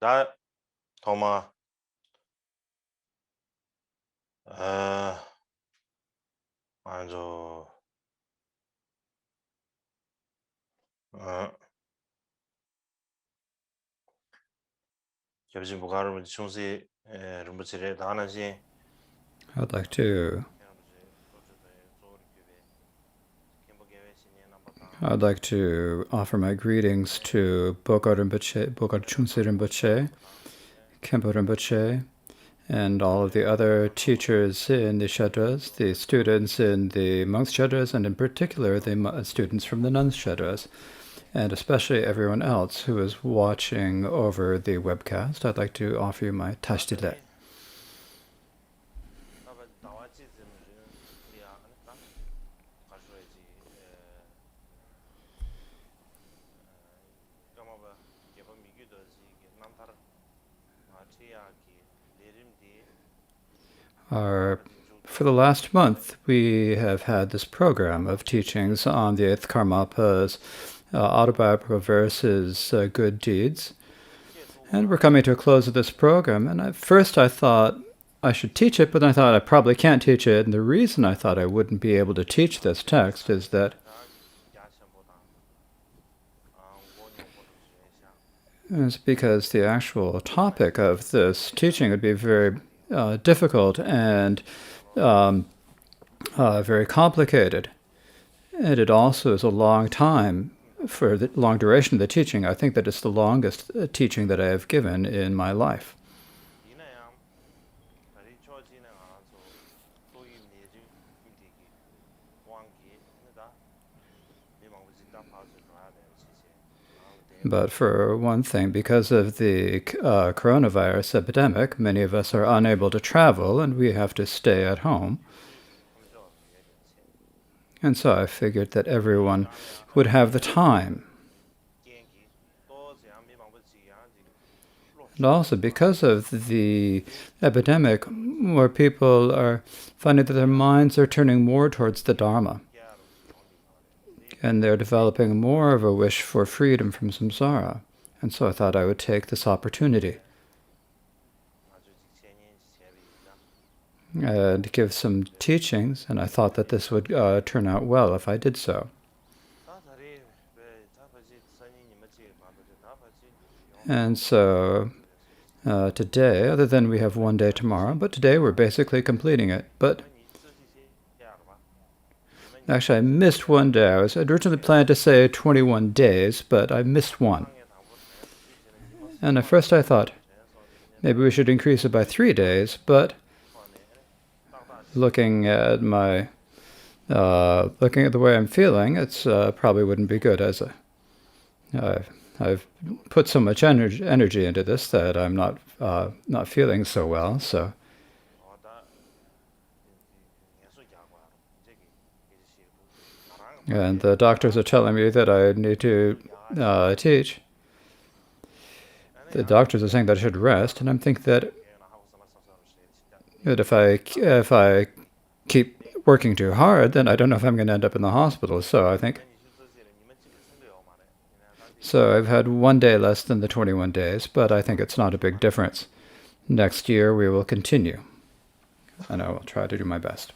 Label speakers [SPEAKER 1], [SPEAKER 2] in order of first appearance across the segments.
[SPEAKER 1] 자, 도마, 아, 아주, 어, 겹진 부가를 중시, rum부치를 다하는지,
[SPEAKER 2] I'd like to I'd like to offer my greetings to Bogor Rinpoche, Bogor Chungse Rinpoche, Khenpo Rinpoche, and all of the other teachers in the Shedras, the students in the monks' Shedras, and in particular the students from the nuns' Shedras, and especially everyone else who is watching over the webcast. I'd like to offer you my tashdile. For the last month, we have had this program of teachings on the Eighth Karmapa's autobiographical verses, Good Deeds. And we're coming to a close of this program. And at first I thought I should teach it, but then I thought I probably can't teach it. And the reason I thought I wouldn't be able to teach this text is that it's because the actual topic of this teaching would be very difficult and very complicated. And it also is a long time for the long duration of the teaching. I think that it's the longest teaching that I have given in my life. But for one thing, because of the coronavirus epidemic, many of us are unable to travel and we have to stay at home. And so I figured that everyone would have the time. And also because of the epidemic, more people are finding that their minds are turning more towards the Dharma. And they're developing more of a wish for freedom from samsara. And so I thought I would take this opportunity and give some teachings, and I thought that this would turn out well if I did so. And so today, other than we have one day tomorrow, but today we're basically completing it. But actually, I missed one day. I originally planned to say 21 days, but I missed one. And at first I thought, maybe we should increase it by 3 days, but looking at the way I'm feeling, it's probably wouldn't be good as I've put so much energy into this that I'm not feeling so well. So. And the doctors are telling me that I need to teach. The doctors are saying that I should rest, and I'm thinking that if I keep working too hard, then I don't know if I'm going to end up in the hospital. So I think. So I've had 1 day less than the 21 days, but I think it's not a big difference. Next year we will continue, and I will try to do my best.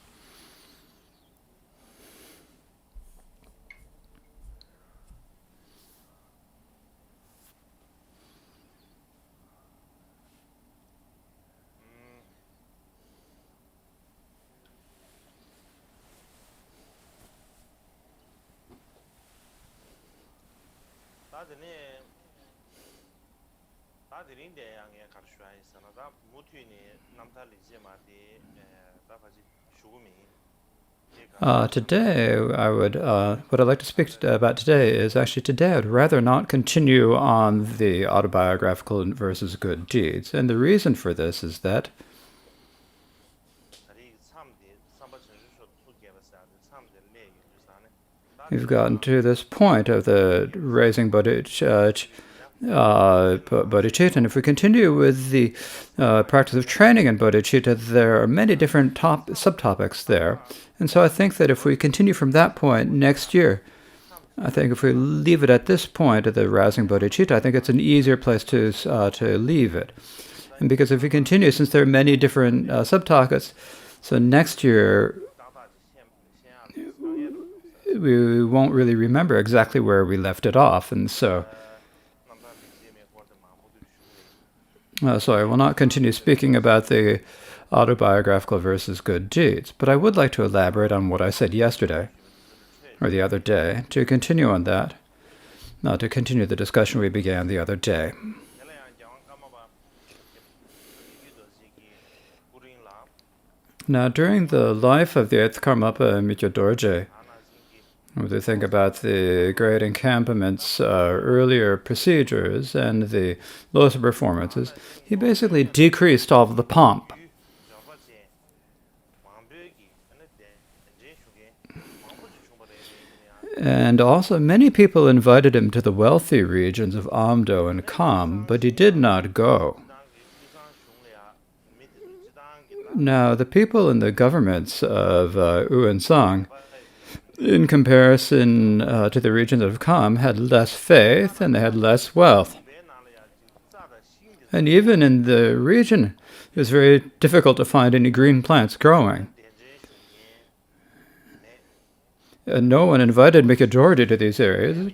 [SPEAKER 2] Today, what I'd like to speak about today is actually today I'd rather not continue on the autobiographical versus good deeds. And the reason for this is that we've gotten to this point of the raising bodhicitta, and if we continue with the practice of training in bodhicitta, there are many different subtopics there. And so I think that if we continue from that point next year, I think if we leave it at this point at the Rousing Bodhicitta, I think it's an easier place to leave it. And because if we continue, since there are many different subtopics, so next year we won't really remember exactly where we left it off, and so I will not continue speaking about the autobiographical versus good deeds, but I would like to elaborate on what I said yesterday, or the other day, to continue on that, to continue the discussion we began the other day. Now, during the life of the 8th Karmapa Mykhyö Dorje, when we think about the great encampment's earlier procedures and the Losar performances, he basically decreased all of the pomp. And also, many people invited him to the wealthy regions of Amdo and Kham, but he did not go. Now, the people in the governments of Uensang, in comparison to the regions of Kham, had less faith and they had less wealth. And even in the region, it was very difficult to find any green plants growing. And no one invited Mykhyö Dorje to these areas.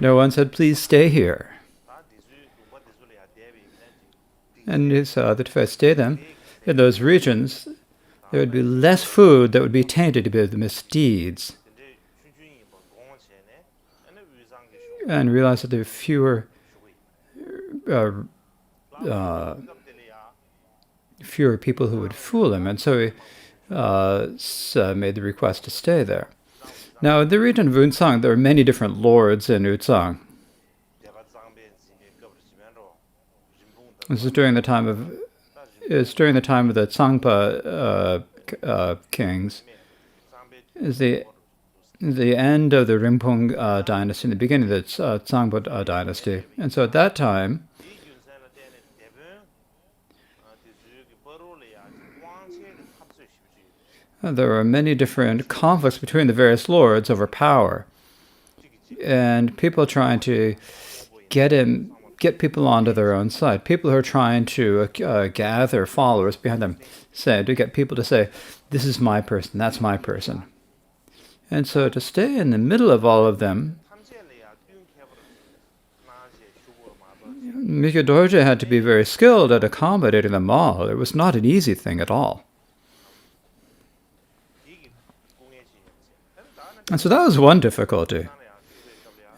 [SPEAKER 2] No one said, please stay here. And he saw that if I stay them in those regions, there would be less food that would be tainted by the misdeeds. And realized that there were fewer people who would fool him. And so he made the request to stay there. Now, in the region of Unsang, there are many different lords in Unsang. This is during the time of the Tsangpa kings. Is the end of the Rinpong dynasty, in the beginning of the Tsangpa dynasty. And so at that time, there were many different conflicts between the various lords over power, and people trying to get people onto their own side. People who are trying to gather followers behind them, to get people to say, "This is my person. That's my person." And so to stay in the middle of all of them, Mykhyö Dorje had to be very skilled at accommodating them all. It was not an easy thing at all. And so that was one difficulty.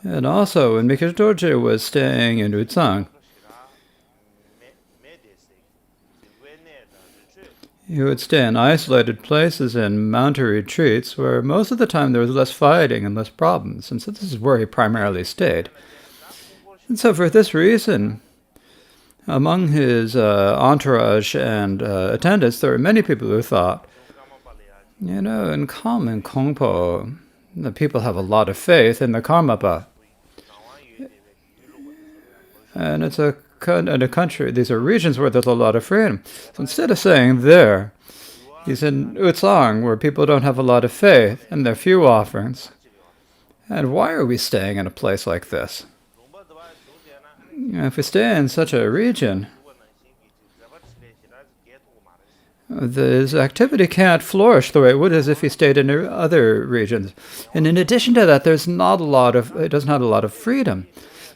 [SPEAKER 2] And also, when Mykhyö Dorje was staying in Utsang, he would stay in isolated places and mountain retreats where most of the time there was less fighting and less problems. And so this is where he primarily stayed. And so for this reason, among his entourage and attendants, there were many people who thought, in Kham and Kongpo, the people have a lot of faith in the Karmapa. And it's a country, these are regions where there's a lot of freedom. So instead of saying there, he's in Utsang, where people don't have a lot of faith, and there are few offerings. And why are we staying in a place like this? If we stay in such a region, this activity can't flourish the way it would as if he stayed in other regions. And in addition to that, it doesn't have a lot of freedom.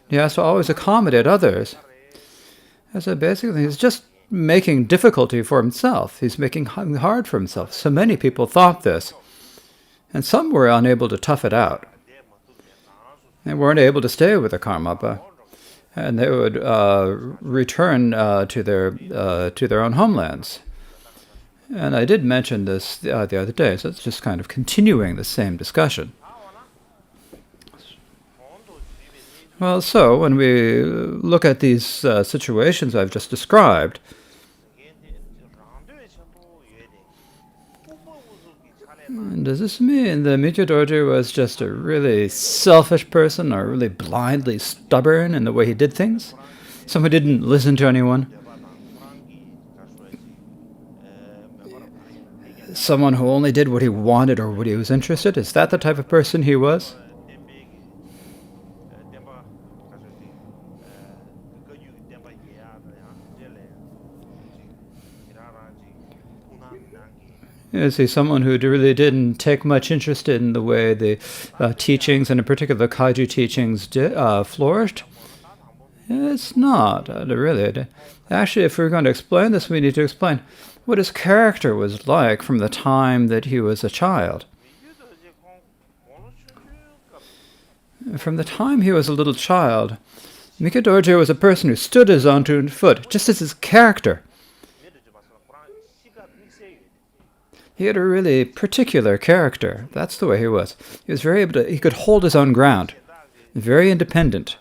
[SPEAKER 2] He has to always accommodate others. And so basically, he's just making difficulty for himself. He's making it hard for himself. So many people thought this. And some were unable to tough it out. They weren't able to stay with the Karmapa. And they would return to their own homelands. And I did mention this the other day, so it's just kind of continuing the same discussion. Well, so when we look at these situations I've just described, does this mean that Mykhyö Dorje was just a really selfish person or really blindly stubborn in the way he did things? Someone who didn't listen to anyone? Someone who only did what he wanted or what he was interested in? Is that the type of person he was? Is he someone who really didn't take much interest in the way the teachings, and in particular the Kaiju teachings, flourished? It's not, really. Actually, if we're going to explain this, we need to explain what his character was like from the time that he was a child. From the time he was a little child, Mikyo Dorje was a person who stood his own 2 foot, just as his character. He had a really particular character. That's the way he was. He was very able to, he could hold his own ground. Very independent.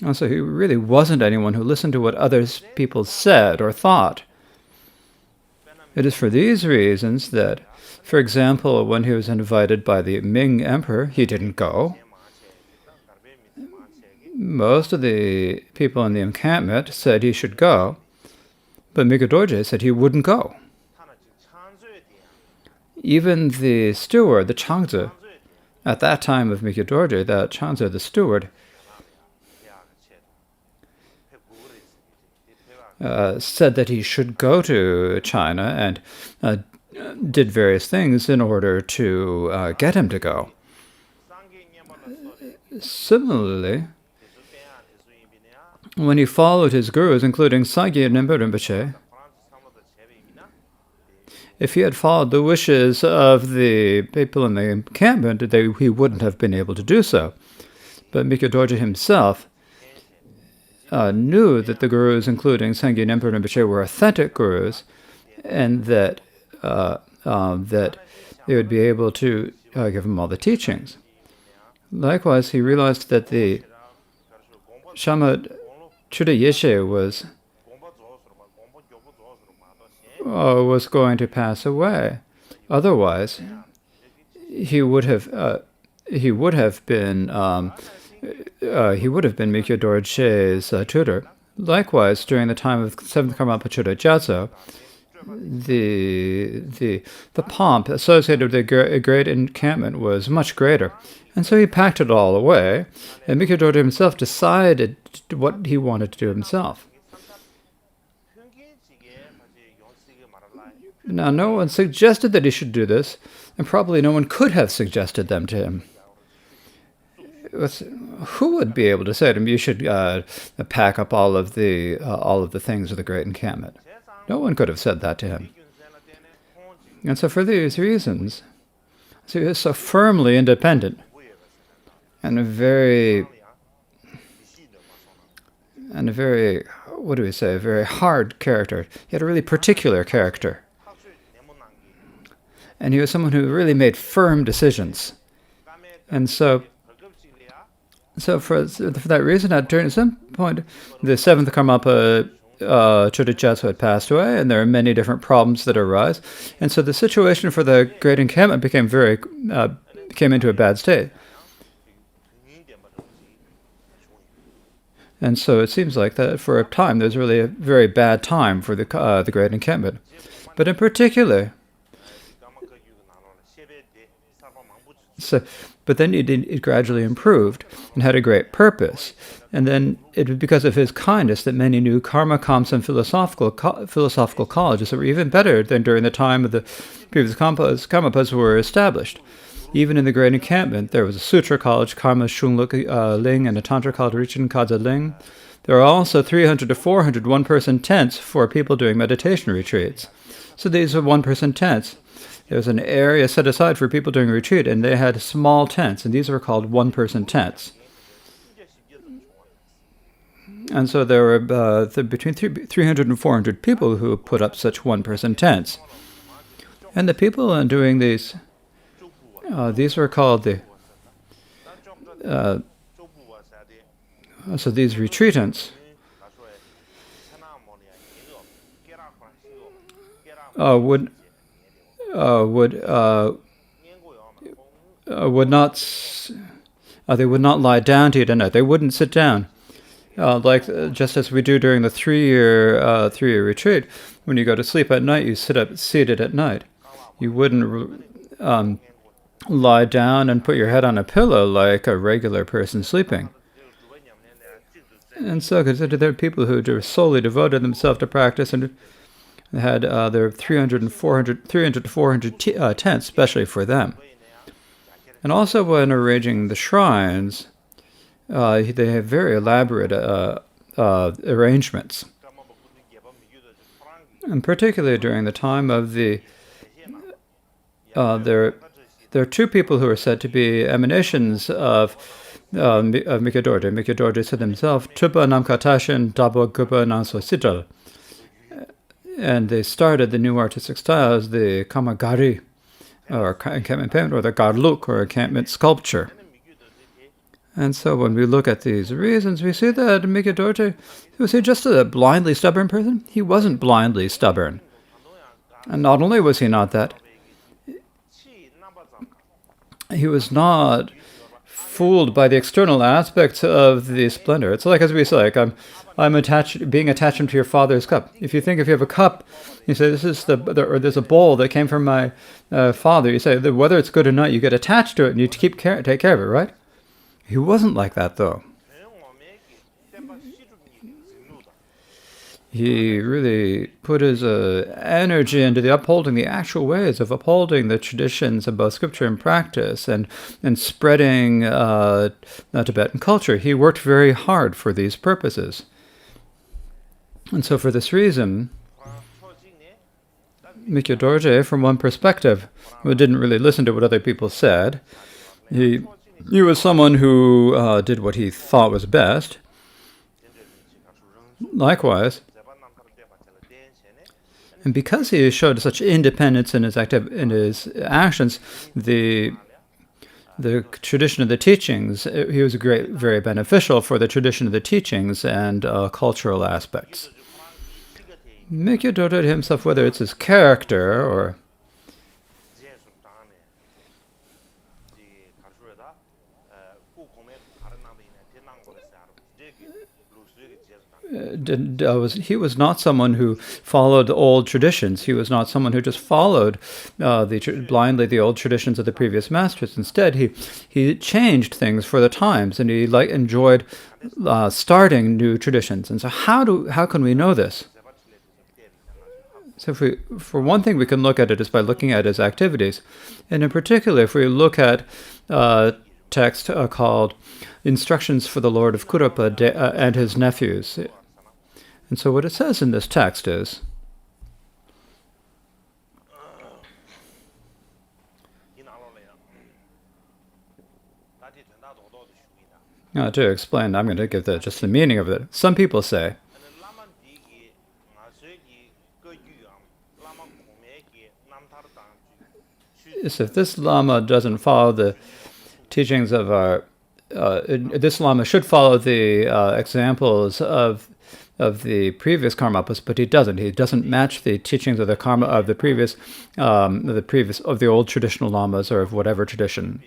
[SPEAKER 2] And so he really wasn't anyone who listened to what other people said or thought. It is for these reasons that, for example, when he was invited by the Ming Emperor, he didn't go. Most of the people in the encampment said he should go, but Mikyo Dorje said he wouldn't go. Even the steward, the Changzi, at that time of Mikyo Dorje, the Changzi, the steward, said that he should go to China and did various things in order to get him to go. Similarly, when he followed his gurus, including Sangye Nimpa Rinpoche, if he had followed the wishes of the people in the encampment, he wouldn't have been able to do so. But Mikyo Dorje himself knew that the gurus, including Sangye Nimpa Rinpoche, were authentic gurus, and that that they would be able to give him all the teachings. Likewise, he realized that the Shama Chuda Yeshe was going to pass away. Otherwise, he would have been Mikyo Dorje's tutor. Likewise, during the time of 7th Karmapa Chuda Gyatso, the pomp associated with the great encampment was much greater. And so he packed it all away, and Mikyo Dorje himself decided what he wanted to do himself. Now, no one suggested that he should do this, and probably no one could have suggested them to him. Who would be able to say to him, "You should pack up all of the things of the great encampment"? No one could have said that to him. And so, for these reasons, so he was so firmly independent, and a very, what do we say, a very hard character. He had a really particular character. And he was someone who really made firm decisions. And so for that reason, at some point, the 7th Karmapa Chuda Gyatso had passed away, and there are many different problems that arise. And so the situation for the great encampment came into a bad state. And so it seems like that for a time, there's really a very bad time for the great encampment. But in particular, but then it gradually improved and had a great purpose. And then it was because of his kindness that many new Karma Kamsa and philosophical colleges that were even better than during the time of the previous Karmapas were established. Even in the great encampment, there was a Sutra college, Karma Shungluk Ling, and a Tantra college, Richen Kadza Ling. There are also 300 to 400 one-person tents for people doing meditation retreats. So these are one-person tents. There was an area set aside for people doing retreat, and they had small tents, and these were called one-person tents. And so there were between 300 and 400 people who put up such one-person tents. And the people doing these were called so these retreatants would not lie down to eat at night. They wouldn't sit down, just as we do during the three-year retreat. When you go to sleep at night, you sit up seated at night. You wouldn't lie down and put your head on a pillow like a regular person sleeping. And so consider there are people who solely devoted themselves to practice, and They had their 300 to 400 tents, especially for them. And also when arranging the shrines, they have very elaborate arrangements. And particularly during the time of there are two people who are said to be emanations of Mikyo Dorje. Mikyo Dorje said himself, Tupa Namkatashin Dabo Gupa Nanso Sidral. And they started the new artistic style as the Kamagari, or encampment paint, or the Garluk, or encampment sculpture. And so when we look at these reasons, we see that Mikyo Dorje, was he just a blindly stubborn person? He wasn't blindly stubborn. And not only was he not that, he was not fooled by the external aspects of the splendor. It's like, as we say, like, I'm being attached to your father's cup. If you have a cup, you say, this is or there's a bowl that came from my father. You say, whether it's good or not, you get attached to it and you take care of it, right? He wasn't like that, though. He really put his energy into upholding the actual ways of upholding the traditions of both scripture and practice, and spreading Tibetan culture. He worked very hard for these purposes. And so for this reason, Mikyo Dorje, from one perspective, who didn't really listen to what other people said, he was someone who did what he thought was best. Likewise, and because he showed such independence in his actions, the tradition of the teachings, he was very beneficial for the tradition of the teachings and cultural aspects. Mikyo Dorje himself, whether it's his character or he was not someone who followed old traditions. He was not someone who just followed blindly the old traditions of the previous masters. Instead, he changed things for the times, and he enjoyed starting new traditions. And so, how can we know this? So, for one thing, we can look at it is by looking at his activities, and in particular, if we look at text called Instructions for the Lord of Kurupa and his nephews. And so what it says in this text is, to explain, I'm going to give just the meaning of it. Some people say, if this Lama doesn't follow the teachings of this Lama should follow the examples of the previous Karmapas, but he doesn't. He doesn't match the teachings of the karma of the old traditional Lamas or of whatever tradition.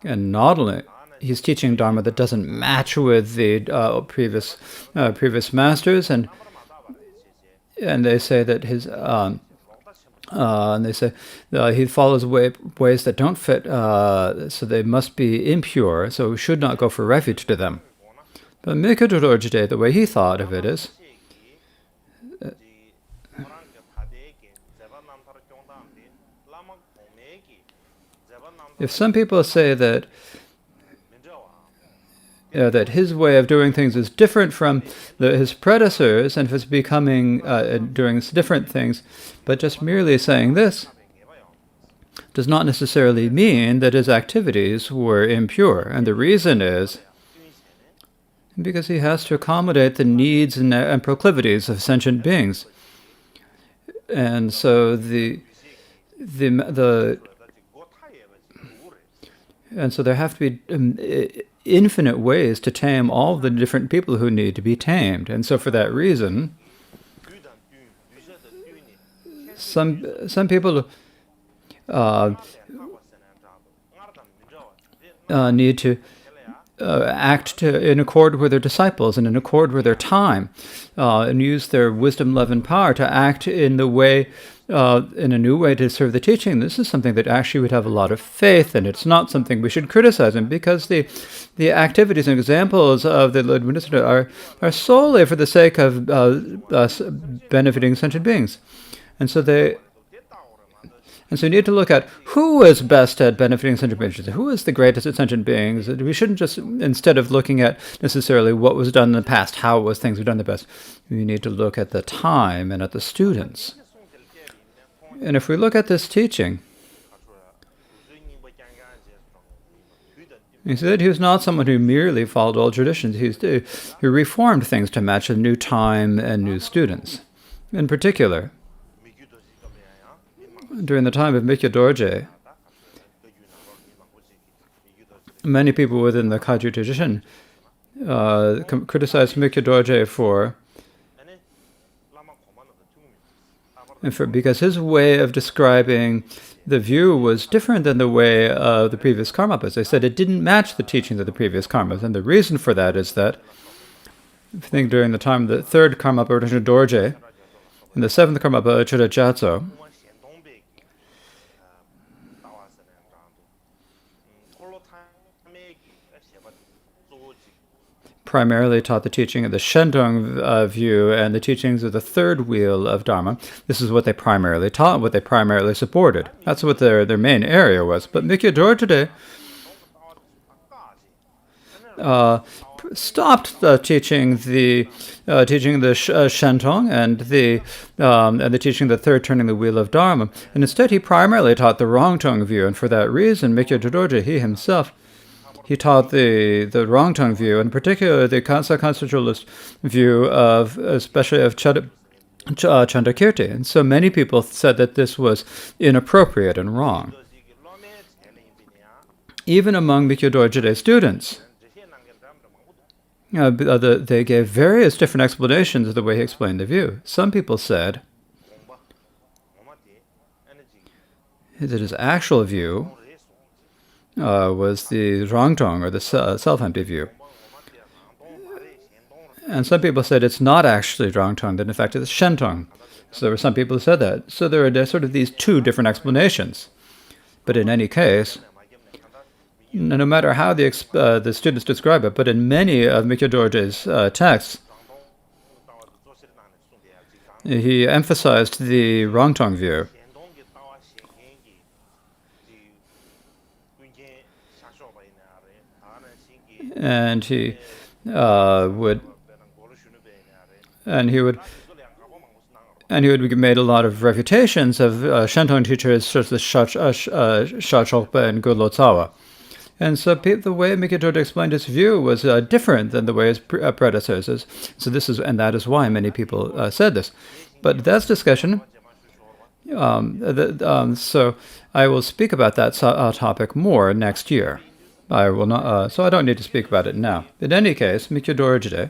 [SPEAKER 2] And not only he's teaching Dharma that doesn't match with the previous masters, and they say that he follows ways that don't fit, so they must be impure, so we should not go for refuge to them. But Mikyo Dorje, the way he thought of it is, if some people say that his way of doing things is different from his predecessors, and if it's becoming doing different things, but just merely saying this does not necessarily mean that his activities were impure. And the reason is because he has to accommodate the needs and proclivities of sentient beings. And so there have to be infinite ways to tame all the different people who need to be tamed. And so for that reason, some people need to act in accord with their disciples and in accord with their time, and use their wisdom, love, and power to act in the way, in a new way to serve the teaching. This is something that actually would have a lot of faith, and it's not something we should criticize them, because the activities and examples of the Lord Buddha are solely for the sake of benefiting sentient beings. And so you need to look at who is best at benefiting sentient beings, who is the greatest at sentient beings. We shouldn't just, instead of looking at necessarily what was done in the past, how things were done the best, we need to look at the time and at the students. And if we look at this teaching, he said he was not someone who merely followed old traditions. He reformed things to match a new time and new students. In particular, during the time of Mikyo Dorje, many people within the Kagyu tradition criticized Mikyo Dorje because his way of describing the view was different than the way of the previous Karmapas. They said it didn't match the teachings of the previous Karmas, and the reason for that is that, if you think during the time of the third Karmapa Rinpoche Dorje, and the seventh Karmapa Choda Gyatso, primarily taught the teaching of the Shendong view and the teachings of the third wheel of Dharma. This is what they primarily taught, what they primarily supported. That's what their main area was. But Mikyo Dorje stopped teaching the Shendong and the teaching of the third turning the wheel of Dharma. And instead, he primarily taught the Rongtong view. And for that reason, Mikyo Dorje, he himself, he taught the Rongtong view, in particular the Kansa conceptualist view especially of Chandakirti. And so many people said that this was inappropriate and wrong. Even among Mikyo Dorje students, they gave various different explanations of the way he explained the view. Some people said that his actual view was the Rongtong, or the self-empty view. And some people said it's not actually Rongtong, that in fact it's Shentong. So there were some people who said that. So there are sort of these two different explanations. But in any case, no matter how the students describe it, but in many of Mikyo Dorje's texts, he emphasized the Rongtong view. And he would made a lot of refutations of Shentong teachers such as Sha Chokpa and Godlo Tsawa. And so the way Mikyo Dorje explained his view was different than the way his predecessors. So that is why many people said this. But that's discussion. So I will speak about that topic more next year. I will not. So I don't need to speak about it now. In any case, Mikyo Dorje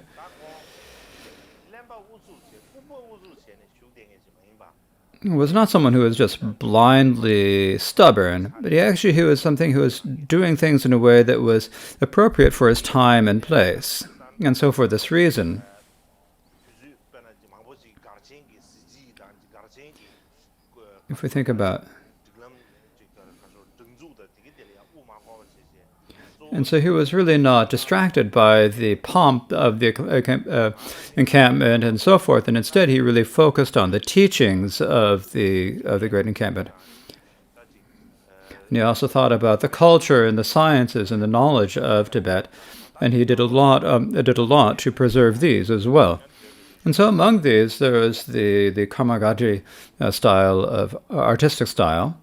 [SPEAKER 2] was not someone who was just blindly stubborn, but he was something who was doing things in a way that was appropriate for his time and place. And so for this reason, if we think about, and so he was really not distracted by the pomp of the encampment and so forth, and instead he really focused on the teachings of the great encampment. And he also thought about the culture and the sciences and the knowledge of Tibet, and he did a lot to preserve these as well. And so among these, there was the Karmagati style of artistic style,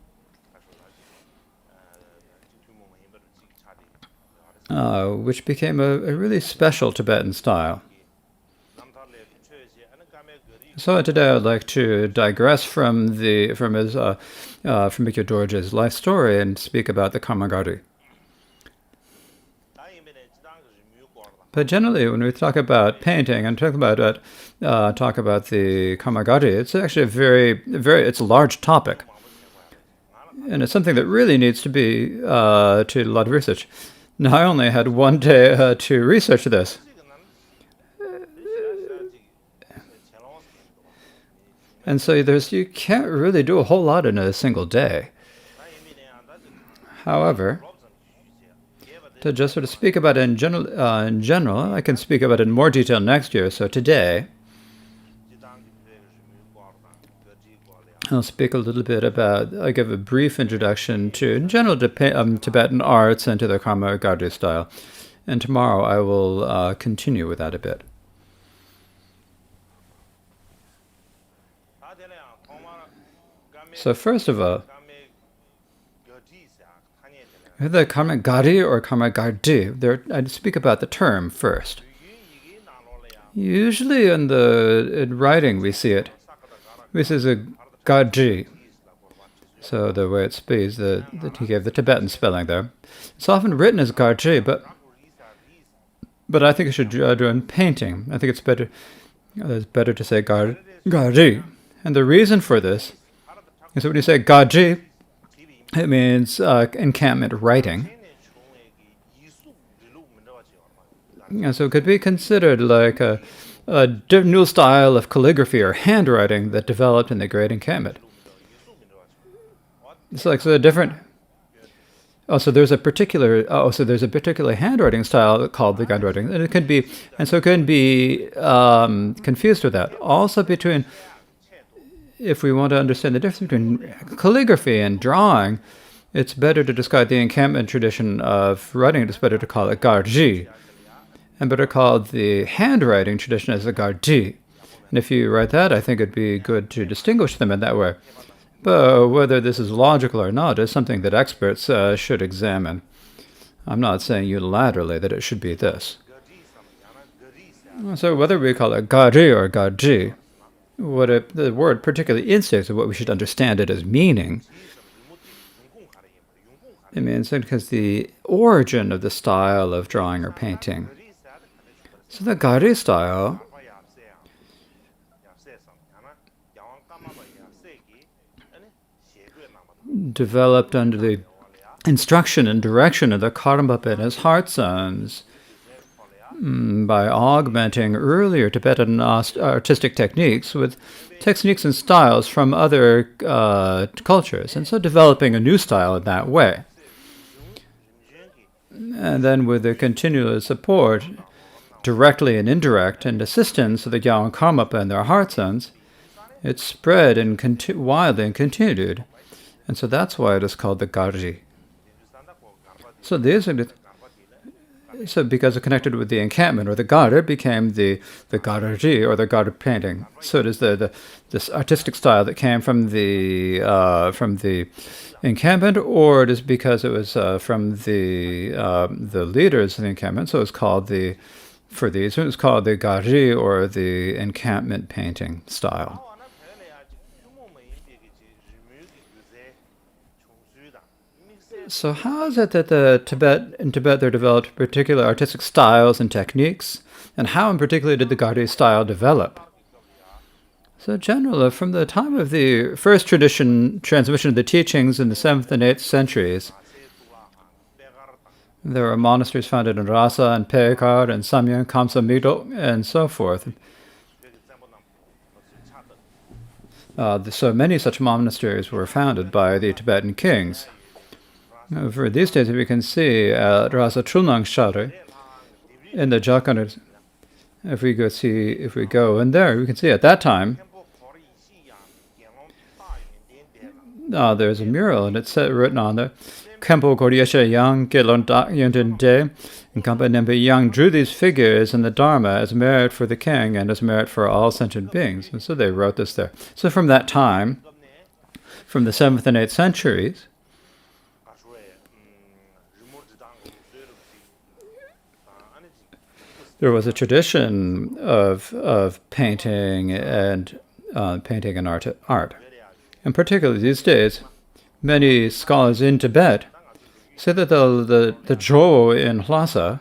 [SPEAKER 2] which became a really special Tibetan style. So today I'd like to digress from Mikyo Dorje's life story and speak about the Karmagati. But generally, when we talk about painting and talk about the Karmagati, it's actually it's a large topic, and it's something that really needs to be to a lot of research. Now, I only had one day to research this. And so you can't really do a whole lot in a single day. However, to just sort of speak about it in general, I can speak about it in more detail next year. So today, I'll speak a little bit about, I'll give a brief introduction to, in general, Tibetan arts and to the Karma Gardi style. And tomorrow I will continue with that a bit. So first of all, the Karma Gardi or Karma Gardi, I speak about the term first. Usually in writing we see it. This is a Gardi. So the way it speaks, he gave the Tibetan spelling there. It's often written as Gardi, but I think it should do in painting. I think it's better to say Gardi. And the reason for this is that when you say Gardi, it means encampment writing. And so it could be considered like a new style of calligraphy or handwriting that developed in the Great Encampment. It's like so different. So there's a particular handwriting style called the handwriting, and it can be confused with that. Also, if we want to understand the difference between calligraphy and drawing, it's better to describe the encampment tradition of writing. It's better to call it Garji, and better called the handwriting tradition as a Gardi. And if you write that, I think it'd be good to distinguish them in that way. But whether this is logical or not is something that experts should examine. I'm not saying unilaterally that it should be this. So whether we call it Gari or Gaji, the word particularly instincts of what we should understand it as meaning. It means because the origin of the style of drawing or painting. So the Gari style developed under the instruction and direction of the Karmapa and his heart sons by augmenting earlier Tibetan artistic techniques with techniques and styles from other cultures, and so developing a new style in that way. And then with the continuous support, directly and indirect, and assistance of the Gyawan Karmapa and their heart sons, it spread and widely and continued. And so that's why it is called the Garji. So because it connected with the encampment or the Gar, it became the Garji or the Gar painting. So it is this artistic style that came from the encampment, or it is because it was from the leaders of the encampment. So it's called it's called the Garji or the encampment painting style. So how is it that in Tibet there developed particular artistic styles and techniques? And how in particular did the Gardi style develop? So generally, from the time of the first transmission of the teachings in the 7th and 8th centuries, there were monasteries founded in Rasa and Pekar and Samyang, Kamsa Migdol, and so forth. So many such monasteries were founded by the Tibetan kings. For these days, we can see at Rasa Chulnang Shari in the Jharkhand. If we go in there, we can see at that time there's a mural, and it's written on there, Kempo Koryesha Yang Gelon Yuntin De, and Kampa Nempe Yang drew these figures in the Dharma as merit for the king and as merit for all sentient beings. And so they wrote this there. So from that time, from the 7th and 8th centuries, there was a tradition of painting and art. And particularly these days, many scholars in Tibet say that the Zhou in Lhasa,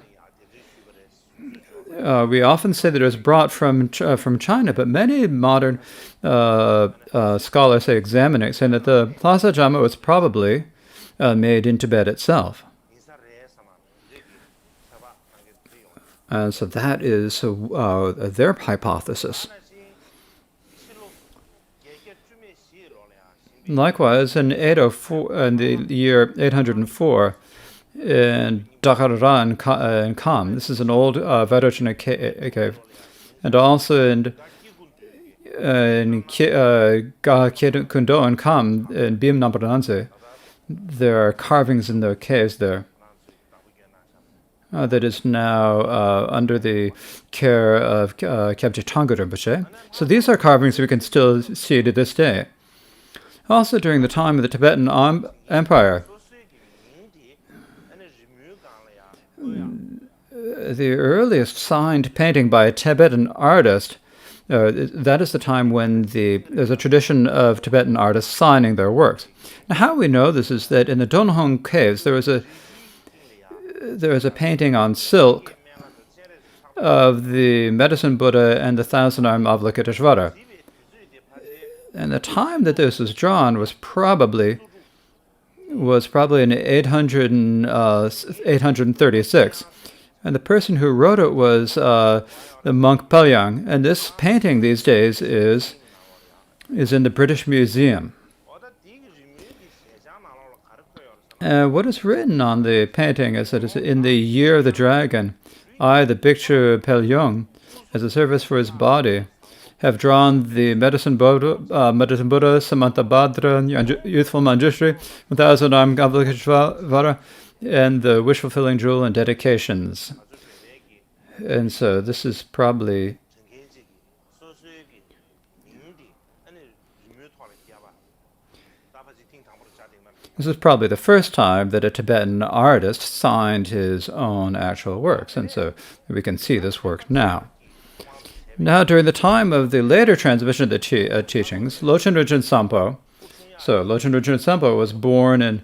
[SPEAKER 2] we often say that it was brought from China, but many modern scholars examine it, saying that the Lhasa Jama was probably made in Tibet itself. So that is their hypothesis. Likewise, in 804, in the year 804, in Dakara and Kam, this is an old Vairocana cave, and also in Ga Kundo and Kam in Bim Nambaranze, there are carvings in the caves there. That is now under the care of Kyabje Tangpa Rinpoche. So these are carvings we can still see to this day. Also during the time of the Tibetan Empire, the earliest signed painting by a Tibetan artist, that is the time when there's a tradition of Tibetan artists signing their works. Now how we know this is that in the Donghong caves there was a painting on silk of the Medicine Buddha and the Thousand-Armed Avalokiteshvara. And the time that this was drawn was probably in 836. And the person who wrote it was the monk Palyang. And this painting these days is in the British Museum. What is written on the painting is that it's in the year of the dragon, I, the Bhikshu Palyang, as a service for his body, have drawn the Medicine Buddha, Samantabhadra, Youthful Manjushri, 1,000-Armed Avalokiteshvara, and the wish-fulfilling jewel and dedications. And so this is probably the first time that a Tibetan artist signed his own actual works, and so we can see this work now. Now, during the time of the later transmission of the teachings, Lodchen Rinchen Sampo, so Lodchen Rinchen Sampo was born in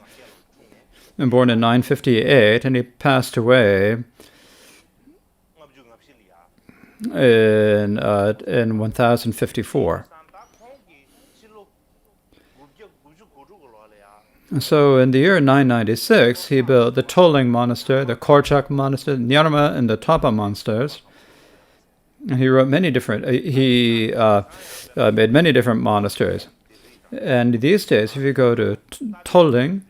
[SPEAKER 2] 958, and he passed away in 1054. So in the year 996, he built the Toling Monastery, the Korchak Monastery, Nyarma, and the Tapa monasteries. And he wrote many different. He made many different monasteries. And these days, if you go to Toling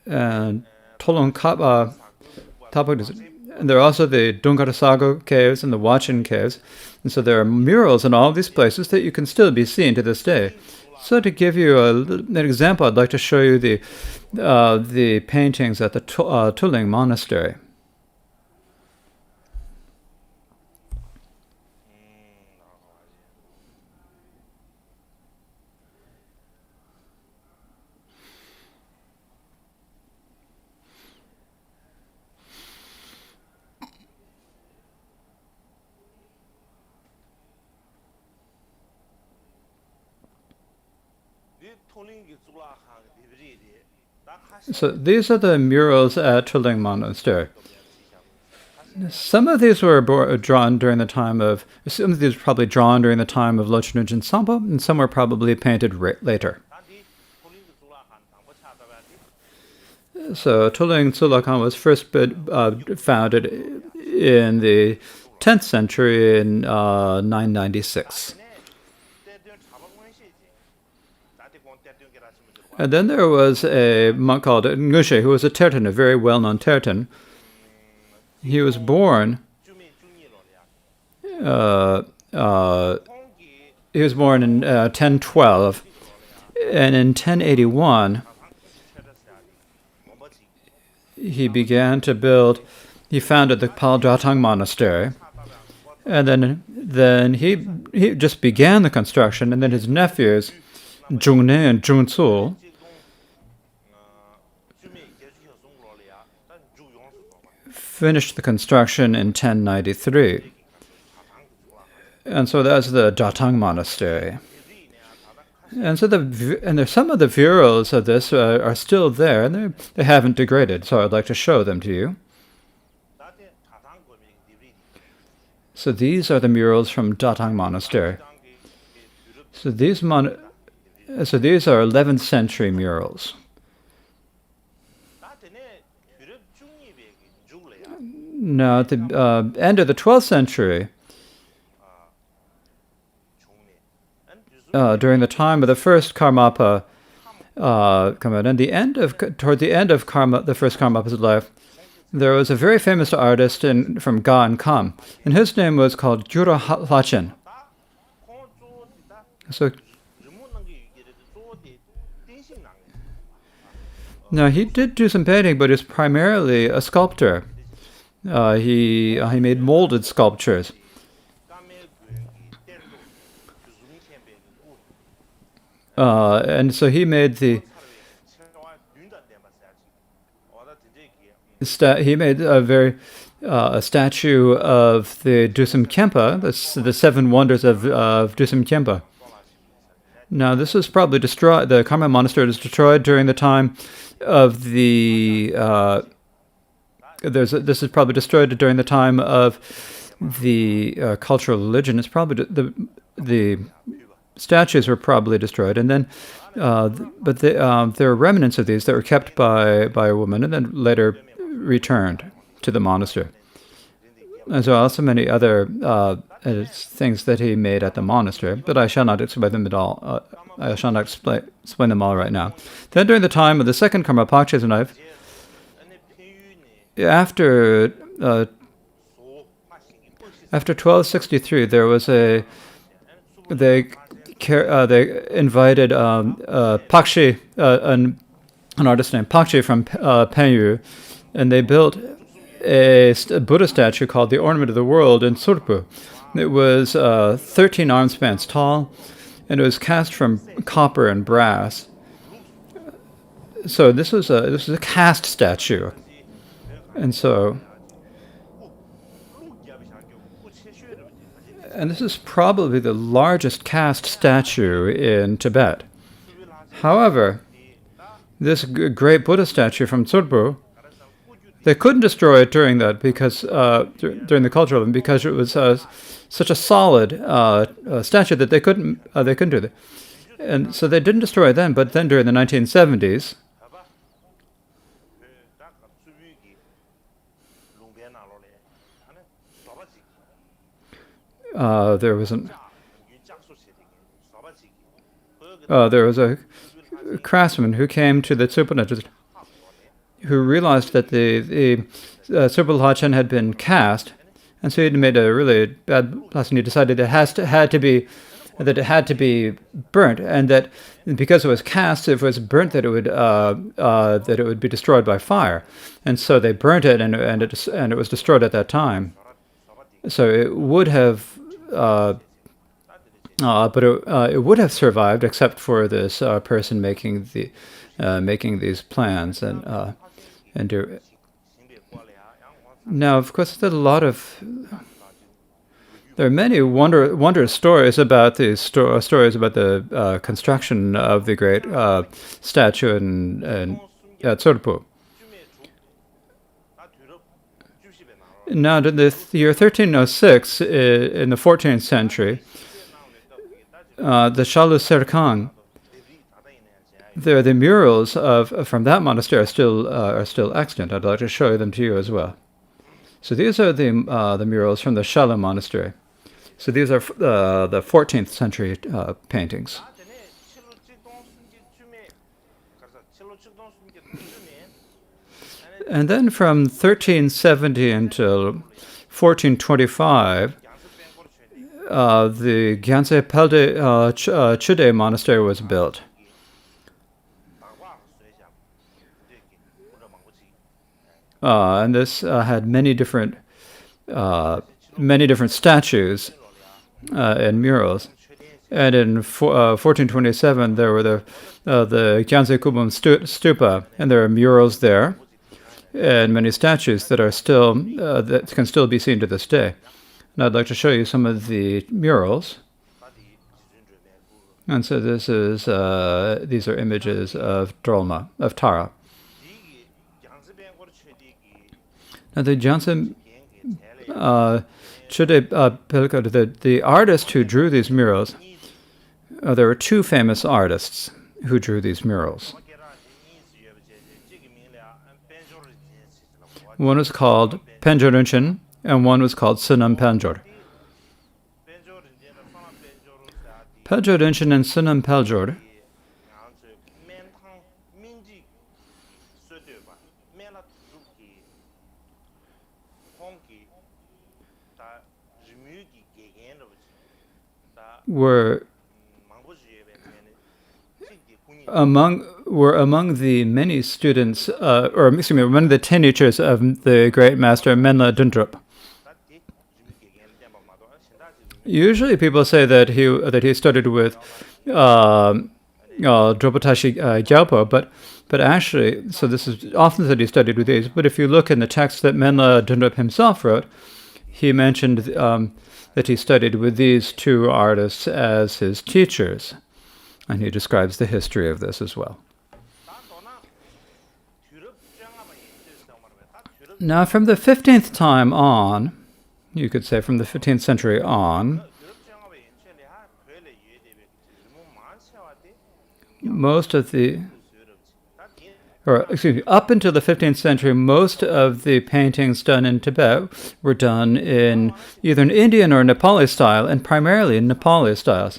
[SPEAKER 2] and Tolong Tapa, and there are also the Dungarasago caves and the Wachin caves, and so there are murals in all these places that you can still be seen to this day. So to give you an example, I'd like to show you the paintings at the Tuling Monastery. So these are the murals at Tuling Monastery. Some of these were drawn during the time of, some of these were probably drawn during the time of Lodchen Rinchen Sampo, and some were probably painted later. So Tuling Tsulakhan was first founded in the 10th century in 996. And then there was a monk called Ngushe, who was a terton, a very well-known terton. He was born. In 1012, and in 1081, he began to build. He founded the Paldratang Monastery, and then he just began the construction, and then his nephews, Zhongne and Zhongzul, finished the construction in 1093. And so that's the Datang Monastery. And so there's some of the murals of this are still there, and they haven't degraded, so I'd like to show them to you. So these are the murals from Datang Monastery. So these are 11th century murals. Now, at the end of the 12th century, during the time of the first Karmapa, and toward the end of the first Karmapa's life, there was a very famous artist from Ga and Kam, and his name was called Gyuro Hwachen. So, now he did do some painting, but he's primarily a sculptor. He made molded sculptures. And so he made a statue of the Dusum Khenpa, the seven wonders of Dusum Khenpa. Now, this was probably destroyed. The Karma monastery was destroyed during the time of the. This is probably destroyed during the time of the cultural religion. It's probably the statues were probably destroyed, and then, but there are remnants of these that were kept by a woman, and then later returned to the monastery. And so also many other things that he made at the monastery, but I shall not explain them at all. I shall not explain them all right now. Then during the time of the second Karma Pakche's life, after 1263, there was they invited Pakshi, an artist named Pakshi from Penyu, and they built a Buddha statue called the Ornament of the World in Tsurpu. It was 13 arm spans tall, and it was cast from copper and brass. So this was a cast statue, and this is probably the largest cast statue in Tibet. However, this great Buddha statue from Tsurpu, they couldn't destroy it during that because during the cultural event, because it was such a solid statue that they couldn't do that, and so they didn't destroy it then. But then during the 1970s, there was a craftsman who came to the Tsurpa, who realized that the Tsurpa Lhachen had been cast, and so he made a really bad lesson. He decided that it had to be burnt, and that because it was cast, if it was burnt, that it would be destroyed by fire. And so they burnt it, and it was destroyed at that time. So it would have, but it would have survived, except for this person making these plans and do. Now, of course, there are many wondrous stories about these stories about the construction of the great statue in Tsurpu. Now, in the year 1306, in the 14th century, the Shalu Serkang, the murals from that monastery are still extant. I'd like to show them to you as well. So these are the murals from the Shalu monastery. So these are the 14th century paintings. And then from 1370 until 1425, the Gyaltsen Pelde Chude monastery was built. And this had many different statues and murals. And in 1427, there were the Gyaltsen Kubum Stupa, and there are murals there, and many statues that are still that can still be seen to this day. And I'd like to show you some of the murals. And so these are images of Tara. Now the Gyaltsen Chude Pelka, the artist who drew these murals, there were two famous artists who drew these murals. One was called Penjor Rinchen, and one was called Sunam Penjor. Penjor Rinchen and Sunam Penjor were among the many students, among the 10 teachers of the great master Menla Dundrup. Usually, people say that he studied with Drupatashi Gyalpo, but actually, so this is often said he studied with these. But if you look in the text that Menla Dundrup himself wrote, he mentioned that he studied with these two artists as his teachers. And he describes the history of this as well. Now, from the 15th time on, you could say from the 15th century on, up until the 15th century, most of the paintings done in Tibet were done in either an Indian or Nepali style, and primarily in Nepali styles.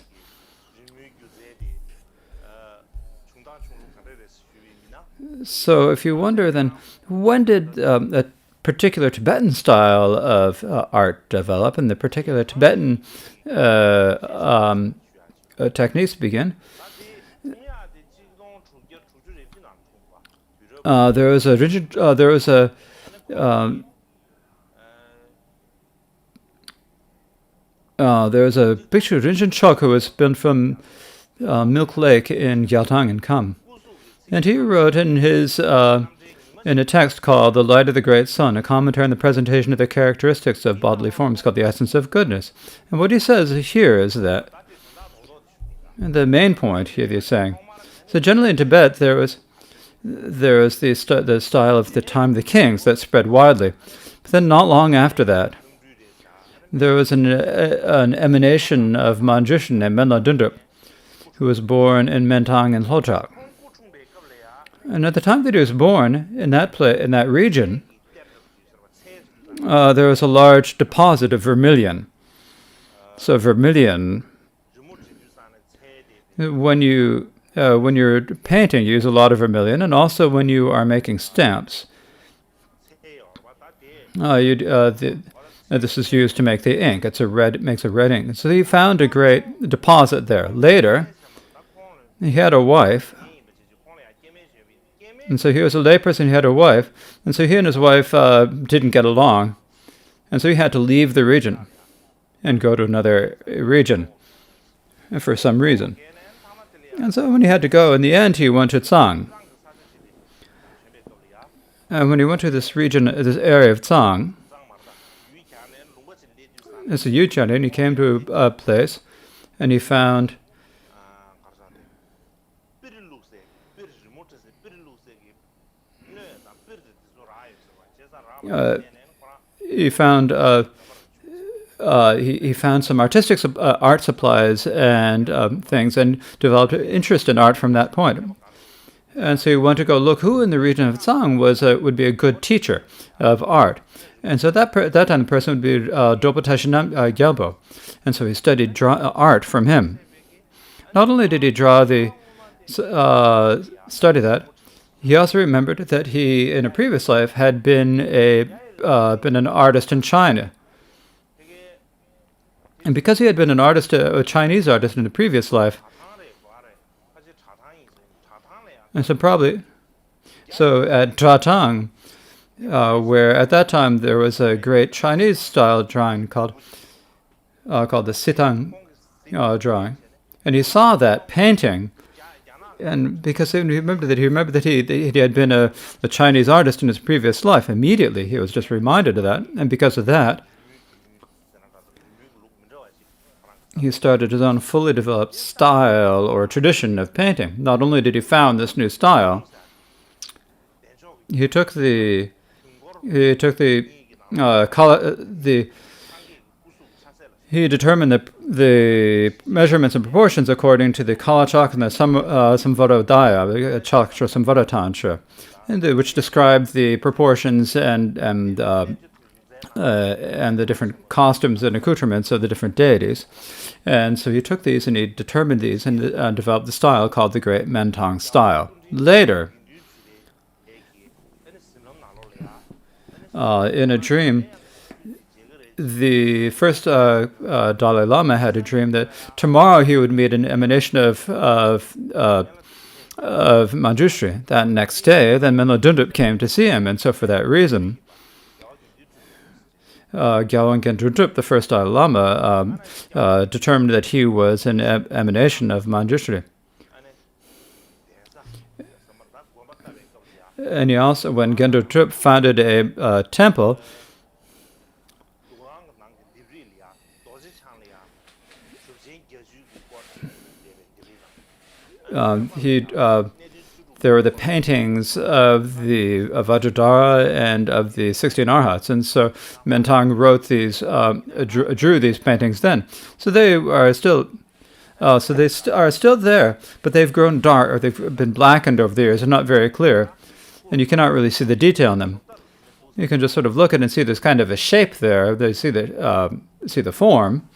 [SPEAKER 2] So if you wonder then, when did a particular Tibetan style of art develop and the particular Tibetan techniques begin? There was a picture of Rinchen Chok who was built from Milk Lake in Gyaltang and Kham. And he wrote in a text called The Light of the Great Sun, a commentary on the presentation of the characteristics of bodily forms called The Essence of Goodness. And what he says here is that, and the main point here he's saying, so generally in Tibet there was the style of the time of the kings that spread widely. But then not long after that, there was an emanation of Manjushin named Menla Dundrup, who was born in Mentang and Lhochak. And at the time that he was born, in that region, there was a large deposit of vermilion. So vermilion, when you're painting, you use a lot of vermilion, and also when you are making stamps, this is used to make the ink. It makes a red ink. So he found a great deposit there. Later, he had a wife. And so he was a layperson, he had a wife, and so he and his wife didn't get along, and so he had to leave the region and go to another region for some reason. And so when he had to go, in the end he went to Tsang. And when he went to this region, this area of Tsang, it's a Yuchan, and he came to a place, and he found he found some artistic art supplies and things, and developed an interest in art from that point. And so he went to go look who in the region of Tsang would be a good teacher of art. And so at that time the person would be Drupatashi Gyalpo. And so he studied art from him. Not only did he study that, he also remembered that he, in a previous life, had been an artist in China. And because he had been a Chinese artist in a previous life, and so at Zhatang, where at that time there was a great Chinese-style drawing called the Sitang drawing, and he saw that painting. And because he remembered that he had been a Chinese artist in his previous life, immediately he was just reminded of that. And because of that, he started his own fully developed style or tradition of painting. Not only did he found this new style, he determined the measurements and proportions according to the Kala Chakra and the Samvara Daya, Chakra Samvara Tantra. which described the proportions and the different costumes and accoutrements of the different deities. And so he took these and he determined these and developed the style called the Great Mentong style. Later, in a dream, the first Dalai Lama had a dream that tomorrow he would meet an emanation of Manjushri. That next day, then Menlo Dundup came to see him, and so for that reason, Gyalwang Kendruntup, the first Dalai Lama, determined that he was an emanation of Manjushri. And he also, when Kendruntup founded a temple, there were the paintings of Vajradhara and of the 16 Arhats, and so Mentong wrote these, drew these paintings then. So they are still, are still there, but they've grown dark, or they've been blackened over the years. They're not very clear, and you cannot really see the detail in them. You can just sort of look at it and see there's kind of a shape there. They see the form.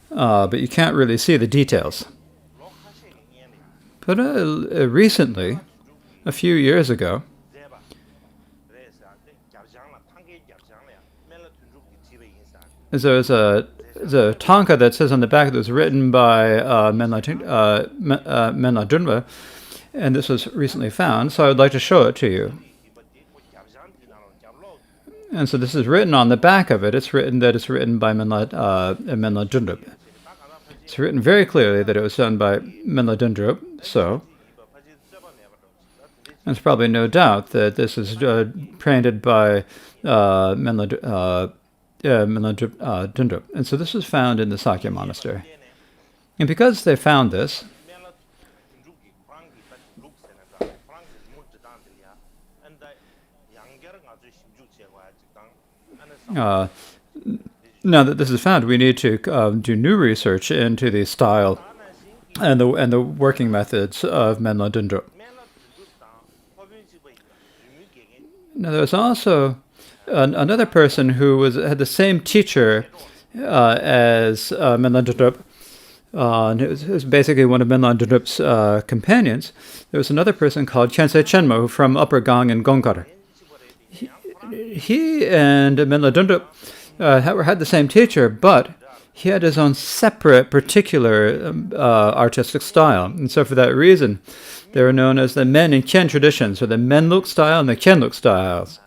[SPEAKER 2] But you can't really see the details. But recently, a few years ago, there's a tanka that says on the back that was written by Menla Dunwa, and this was recently found, so I would like to show it to you. And so this is written on the back of it. It's written that it's written by Menla Dundup. It's written very clearly that it was done by Menla Dundup. So there's probably no doubt that this is painted by Menla Dundup. And so this was found in the Sakya monastery. And because they found this, now that this is found, we need to do new research into the style and the working methods of Menla Dundup. Now, there's also another person who had the same teacher as Menla Dundup, and it was basically one of Menla Dundup's companions. There was another person called Khyentse Chenmo from Upper Gang in Gongkar. He and Menla Dundup had the same teacher, but he had his own separate, particular artistic style. And so for that reason, they were known as the Men and Khen traditions, or the Menluk style and the Khenluk styles.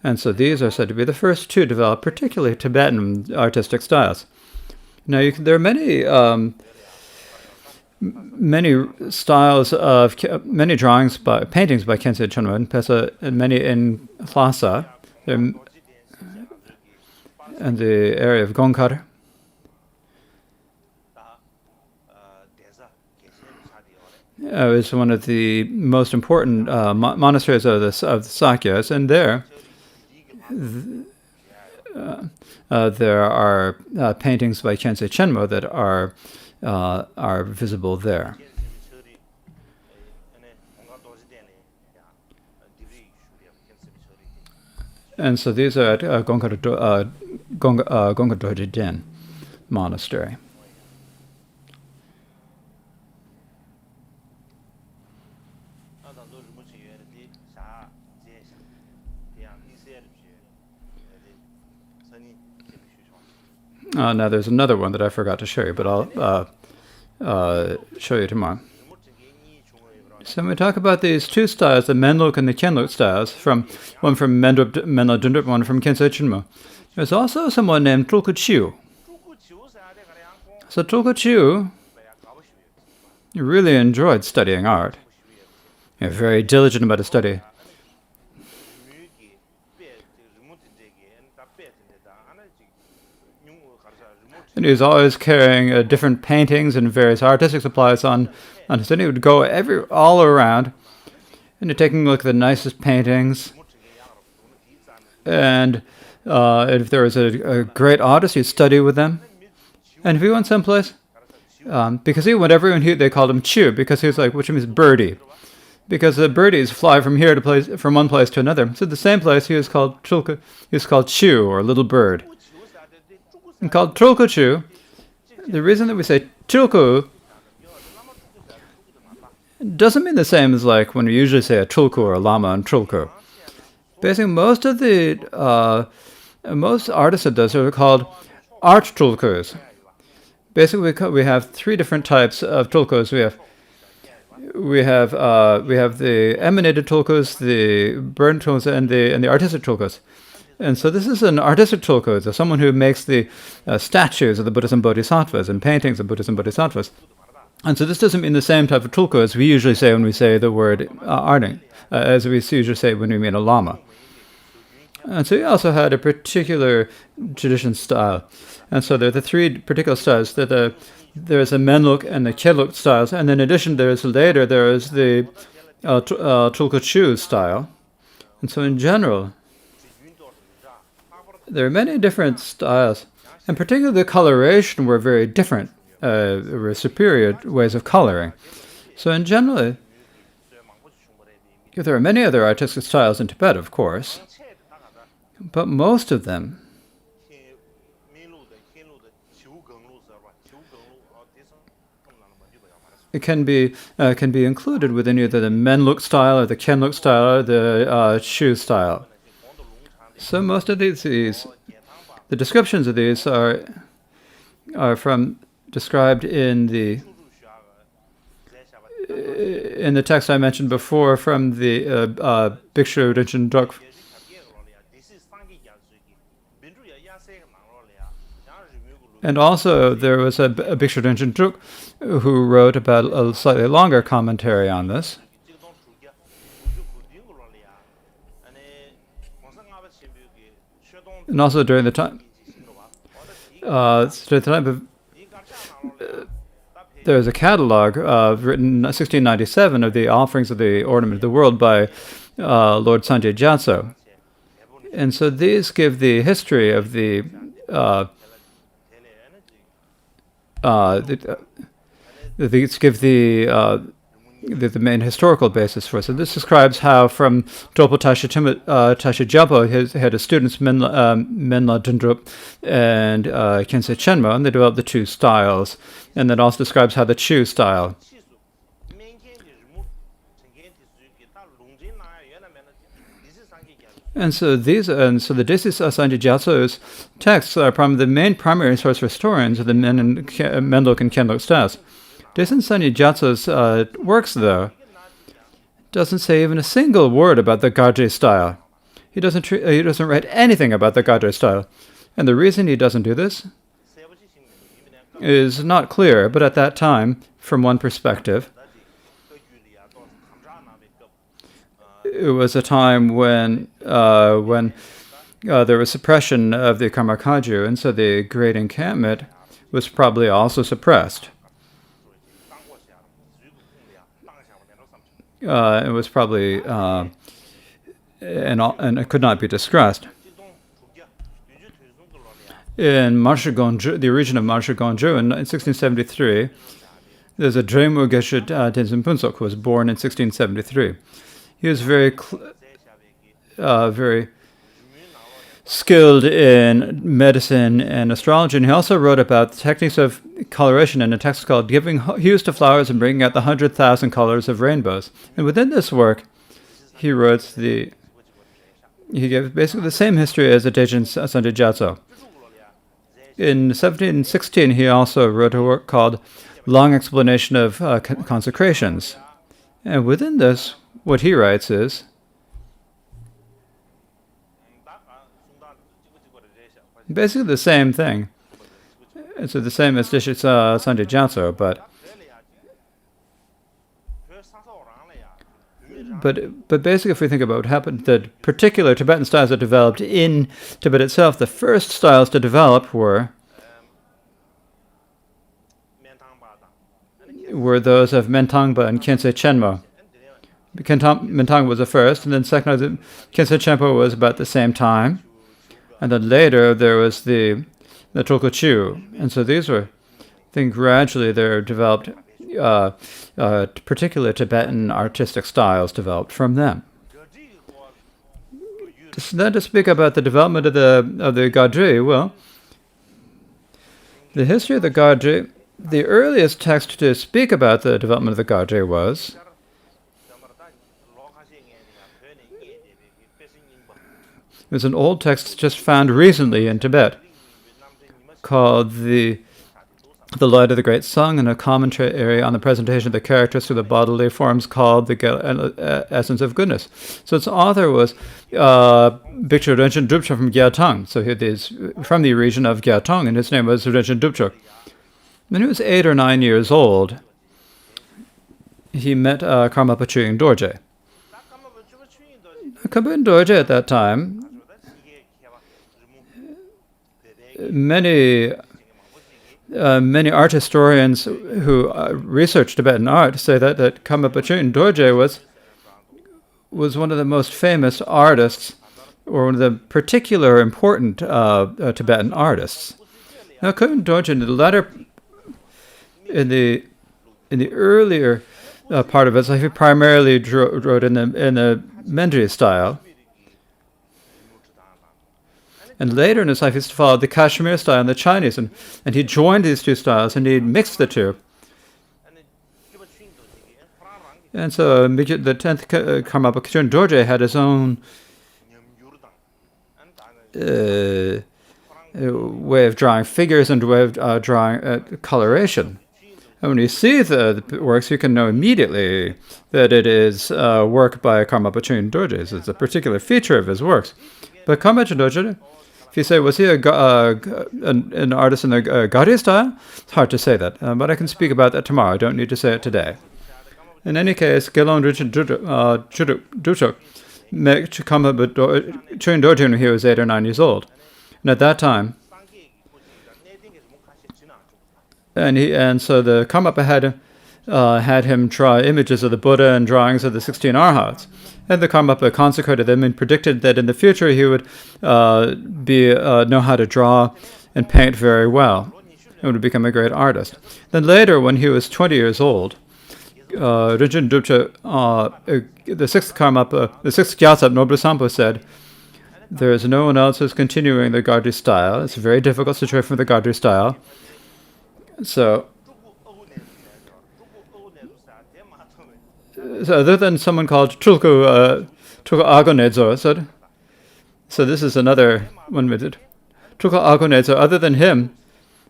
[SPEAKER 2] And so these are said to be the first to develop particularly Tibetan artistic styles. Now, there are many styles of many paintings by Khyentse Chenmo and many in Lhasa, and the area of Gongkar. It was one of the most important monasteries of the Sakyas, and there are paintings by Khyentse Chenmo that are visible there. And so these are at Gongkar Dorje Den Monastery. Now there's another one that I forgot to show you, but I'll show you tomorrow. So when we talk about these two styles, the Menluk and the Khenluk styles, one from Menla Dundup, one from Khyentse Chenmo, there's also someone named Tulku Chiu. So Tulku Chiu really enjoyed studying art. He was very diligent about his study. And he was always carrying different paintings and various artistic supplies on his head. He would go all around and taking a look at the nicest paintings and If there was a great artist, you'd study with them. And if he went someplace, because he went everywhere, they called him Chu, because he was like, which means birdie. Because the birdies fly from here to place, from one place to another. So the same place, he was called Chulka, he was called Chu, or little bird. And called Chulku Chu. The reason that we say Chulku doesn't mean the same as like when we usually say a Chulku or a lama and Chulku. Basically, most artists of those are called art Chulkus. Basically, we have three different types of tulkus. We have the emanated tulkus, the burnt tulkus, and the artistic tulkus. And so this is an artistic tulku, so someone who makes the statues of the Buddhas and Bodhisattvas and paintings of Buddhas and Bodhisattvas. And so this doesn't mean the same type of tulku as we usually say when we say the word arting, as we usually say when we mean a lama. And so he also had a particular tradition style. And so there are the three particular styles. There's a Menluk and the Kheluk styles. And in addition, there is the Tulku Chu style. And so in general, there are many different styles. And particularly the coloration were very different. Were superior ways of coloring. So in general, there are many other artistic styles in Tibet, of course. But most of them can be included within either the Menluk style or the Khenluk style or the Chu style. So most of these, the descriptions of these are described in the text I mentioned before from the Bhikshu Rinchen Druk. And also there was a Bhikshu Rinchen Druk who wrote about a slightly longer commentary on this. And also during the time of there is a catalog written in 1697 of the offerings of the Ornament of the World by Lord Sanjay Gyatso. And so these give the history of the main historical basis for it. So this describes how from Drolpo Tashi Gyalpo, he had his students Menla Dundrup and Khyentse Chenmo, and they developed the two styles. And that also describes how the Chu style. And so the Desis Sanjay Gyatso's texts are probably the main primary source for historians of the Menluk and Khenluk styles. Desis Sanjay Gyatso's works, though, doesn't say even a single word about the Gajre style. He doesn't write anything about the Gajre style. And the reason he doesn't do this is not clear, but at that time, from one perspective, it was a time when there was suppression of the Karmakaju, and so the great encampment was probably also suppressed. It was probably and it could not be discussed. In Marsha Gonju, the origin of Marsha Gonju in 1673, there's a Dremu Geshe Tenzin Punsok who was born in 1673. He was very skilled in medicine and astrology, and he also wrote about the techniques of coloration in a text called Giving Hues to Flowers and Bringing Out the 100,000 Colors of Rainbows. And within this work, he gave basically the same history as the Dejin Sanjay Gyatso. In 1716, he also wrote a work called Long Explanation of Consecrations. And within this, what he writes is, basically the same thing. It's the same as Desis Sanjay Gyatso, but basically if we think about what happened, the particular Tibetan styles that developed in Tibet itself, the first styles to develop were those of Mentangpa and Khyentse Chenmo. Mentangpa was the first, and then second, Khyentse Chenmo was about the same time. And then later there was the Tulku. And so these were, I think gradually they're developed, particular Tibetan artistic styles developed from them. Then to speak about the development of the Gadri, well, the history of the Gadri, the earliest text to speak about the development of the Gadri was an old text just found recently in Tibet called the Light of the Great Sung, and a commentary on the presentation of the characters through the bodily forms called the Essence of Goodness. So its author was Bhikshu Rinchen Drupchok from Gyatang. So he is from the region of Gyatang, and his name was Rinchen Drupchok. When he was 8 or 9 years old, he met Karmapa Chögying Dorje. Karmapa Dorje at that time, many art historians who research Tibetan art say that Karmapa Chögying Dorje was one of the most famous artists, or one of the particular important Tibetan artists. Now, Chögying Dorje, in the earlier part of his life, he primarily wrote in the Mendri style. And later in his life, he followed the Kashmir style and the Chinese, and he joined these two styles, and he mixed the two. And so the 10th Karmapa Chögying Dorje had his own way of drawing figures and way of drawing coloration. And when you see the works, you can know immediately that it is work by Karmapa Chögying Dorje. It's a particular feature of his works. But Karmapa Chögying Dorje, if you say, was he an artist in the Gari style? It's hard to say that, but I can speak about that tomorrow. I don't need to say it today. In any case, Gelong Rinchen Drupchok met Karmapa Chögying Dorje when he was 8 or 9 years old. And at that time, and so the Karmapa had him draw images of the Buddha and drawings of the 16 Arhats. And the Karmapa consecrated them and predicted that in the future he would know how to draw and paint very well and would become a great artist. Then later, when he was 20 years old, Rinchen Drupchok, the sixth Karmapa, the sixth Gyaltsab Noble Sampo said, there is no one else who's continuing the Gadri style. It's a very difficult situation for the Gadri style. So other than someone called Tulku Aghonedzo, so this is another 1 minute. Tulku Aghonedzo, other than him,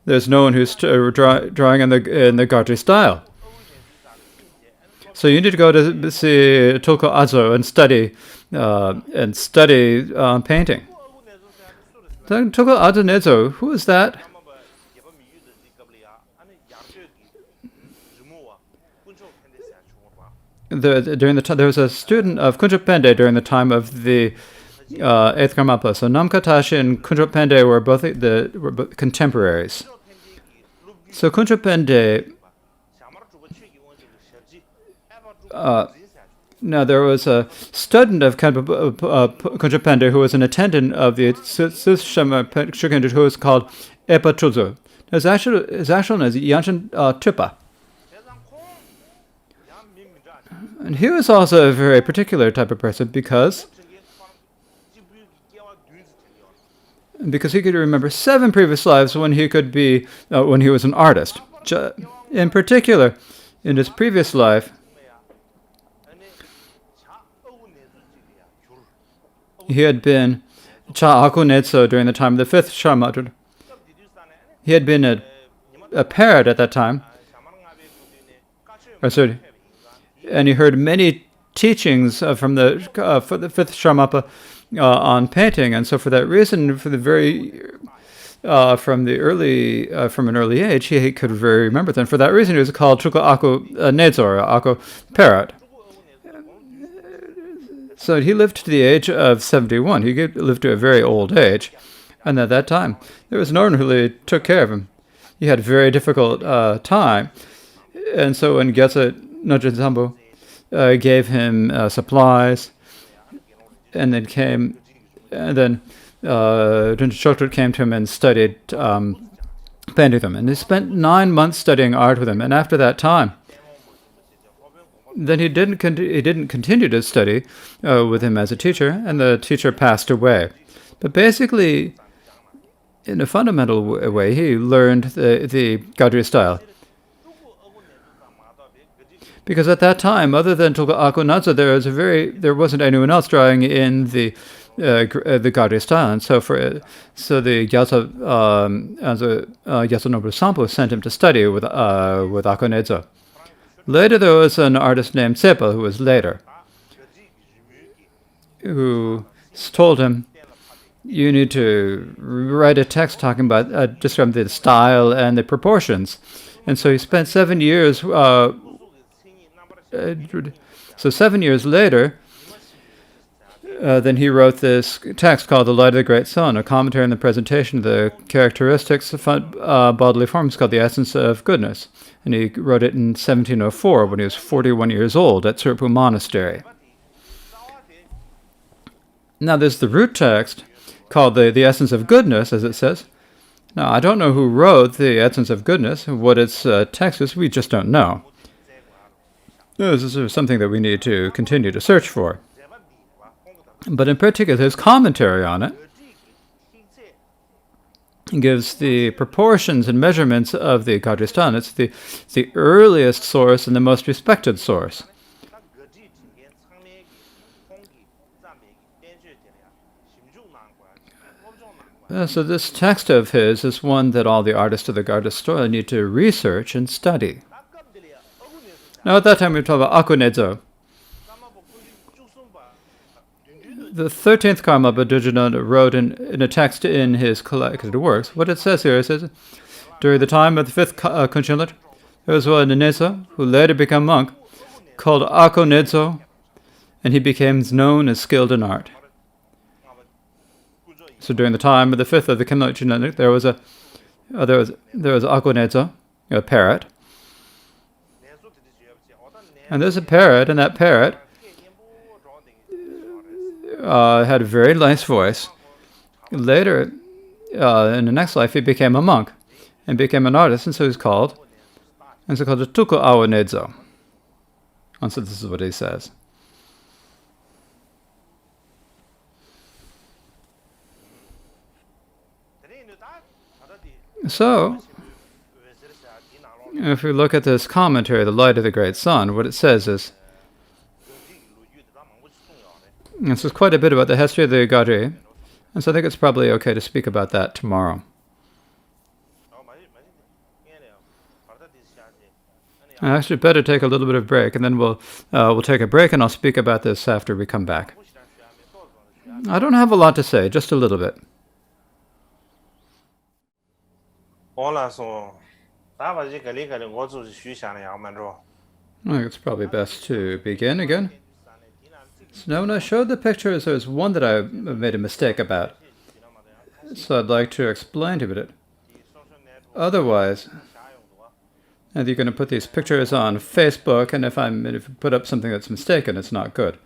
[SPEAKER 2] there's no one who's drawing in the Gadri style. So you need to go to see Tulku Azo and study painting. Then Tulku Aghonedzo, who is that? There was a student of Kunchok Pende during the time of the 8th Karmapa. So Namkha Tashi and Kunchok Pende were both contemporaries. So Kunchok Pende, now there was a student of Kunchok Pende who was an attendant of the Sushama Chögying who was called Epa Chuzo. His actual name is Yanchen Tupa. And he was also a very particular type of person because he could remember 7 previous lives when he was an artist. In particular, in his previous life, he had been Cha Aghonedzo during the time of the 5th Sharmadra. He had been a parrot at that time. And he heard many teachings from the 5th Sharmapa on painting, and so for that reason, from an early age, he could very remember them. For that reason, he was called Tulku Aghonedzo, or Agho Parrot. So he lived to the age of 71. He lived to a very old age, and at that time, there was no one who really took care of him. He had a very difficult time, and so when Gyatso Nojin Sampo gave him supplies, and then Rinpoche Choktrut came to him and studied painting with him. And he spent 9 months studying art with him. And after that time, then he didn't continue to study with him as a teacher, and the teacher passed away. But basically, in a fundamental way, he learned the Gadri style. Because at that time, other than Tulku Akunadza, there wasn't anyone else drawing in the Gadri style, and so the Yasunobu Sampo sent him to study with Akunadza. Later, there was an artist named Tsepa, who was later, who told him, you need to write a text talking about describing the style and the proportions. And so he spent 7 years. So 7 years later, then he wrote this text called The Light of the Great Sun, a commentary on the presentation of the characteristics of bodily forms called The Essence of Goodness. And he wrote it in 1704 when he was 41 years old at Tsurpu Monastery. Now there's the root text called the Essence of Goodness, as it says. Now, I don't know who wrote the Essence of Goodness. What its text is, we just don't know. This is something that we need to continue to search for. But in particular, his commentary on it gives the proportions and measurements of the Gadristan. It's the earliest source and the most respected source. So this text of his is one that all the artists of the Gardastora need to research and study. Now at that time we talk about Akunadza. The 13th Karma Bhadujananda wrote in a text in his collected works. What it says here, it says, during the time of the 5th Kunchen, there was one Nenesa who later became monk, called Akunadza, and he became known as skilled in art. So during the time of the 5th of the Kunchen, there was Akunadza, a parrot. And there's a parrot, and that parrot had a very nice voice. Later, in the next life, he became a monk and became an artist, and so he's called the Tuku Awanedzo. And so this is what he says. So, if we look at this commentary, The Light of the Great Sun, what it says is, this is quite a bit about the history of the Gadri, and so I think it's probably okay to speak about that tomorrow. I actually better take a little bit of break, and then we'll take a break, and I'll speak about this after we come back. I don't have a lot to say, just a little bit.
[SPEAKER 1] I
[SPEAKER 2] think it's probably best to begin again. So now when I showed the pictures, there's one that I made a mistake about. So I'd like to explain to it. Otherwise, and you're going to put these pictures on Facebook, and if you put up something that's mistaken, it's not good.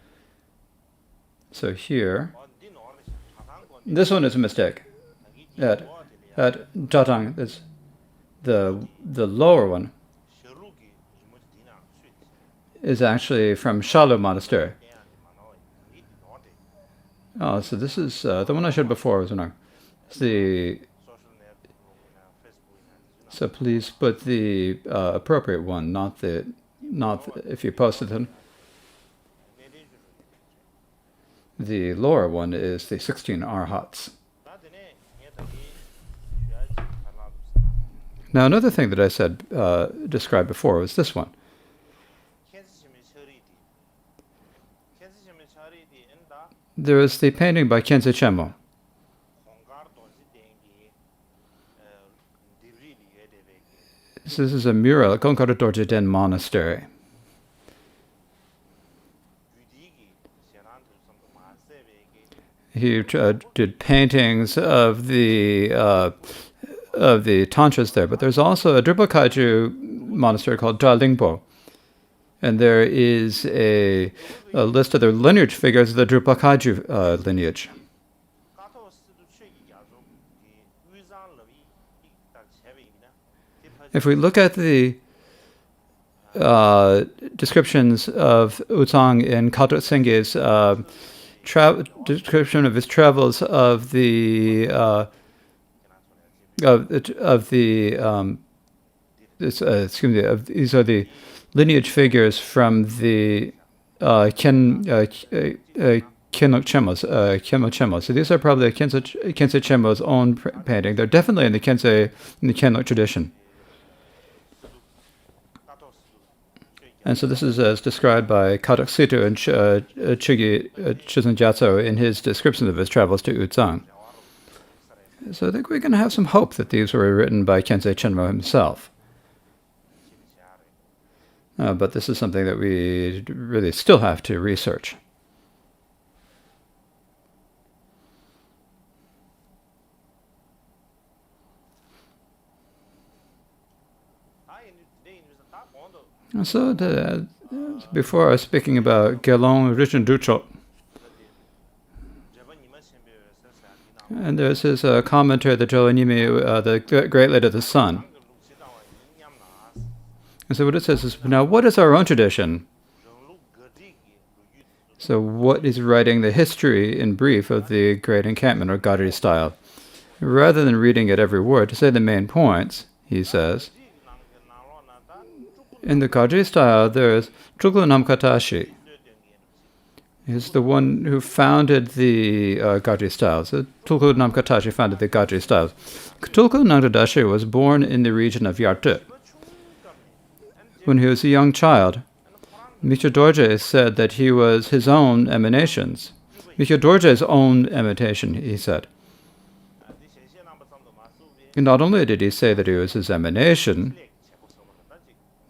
[SPEAKER 2] So here, this one is a mistake. At Jatang, it's the lower one is actually from Shalu Monastery. Oh, so this is the one I showed before was wrong. So please put the appropriate one, not if you posted them. The lower one is the 16 Arhats. Now another thing that I said described before was this one. There is the painting by Khyentse Chenmo. This is a mural at Gongkara Dorje Den Monastery. He did paintings of the tantras there, but there's also a Drupal Kagyu monastery called Dra-Lingpo. And there is a list of the lineage figures of the Drupal Kagyu lineage. If we look at the descriptions of Uzang in Kaltrot Sengye's description of his travels of the these are the lineage figures from the Kenok Chemo. So these are probably Kensei Chemo's own painting. They're definitely in the Kenok tradition. And so this is as described by Katok Sito and Chugi Chizun Gyatso in his description of his travels to Uzang. So I think we're going to have some hope that these were written by Kensei Chenmo himself. But this is something that we really still have to research. So before I was speaking about Gelong Rijun Ducho, and there's his commentary, the Joanimi, the Great Light of the Sun. And so what it says is, now what is our own tradition? So what is writing the history in brief of the Great Encampment, or Gari style? Rather than reading it every word, to say the main points, he says, in the Gaji style, there's Tulku Namkatashi. He's the one who founded the Gaji styles. So Tulku Namkatashi founded the Gaji styles. Tulku Namkatashi was born in the region of Yartu. When he was a young child, Micho Dorje said that he was his own emanations. Micho Dorje's own imitation, he said. And not only did he say that he was his emanation,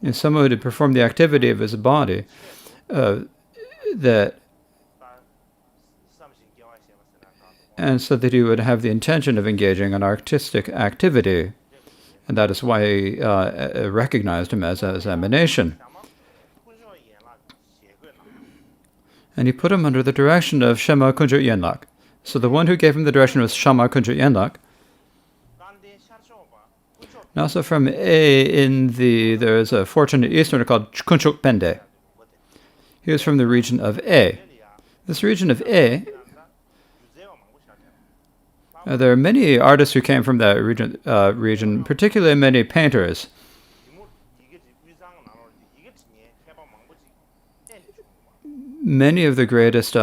[SPEAKER 2] and someone who had performed the activity of his body, and so that he would have the intention of engaging in artistic activity, and that is why he recognized him as his emanation. And he put him under the direction of Shema Kunju Yenlak. So the one who gave him the direction was Shema Kunju Yenlak. And also from A there's a fortunate Easterner called Kunchuk Pende. He was from the region of A. This region of A, there are many artists who came from that region, particularly many painters. Many of the greatest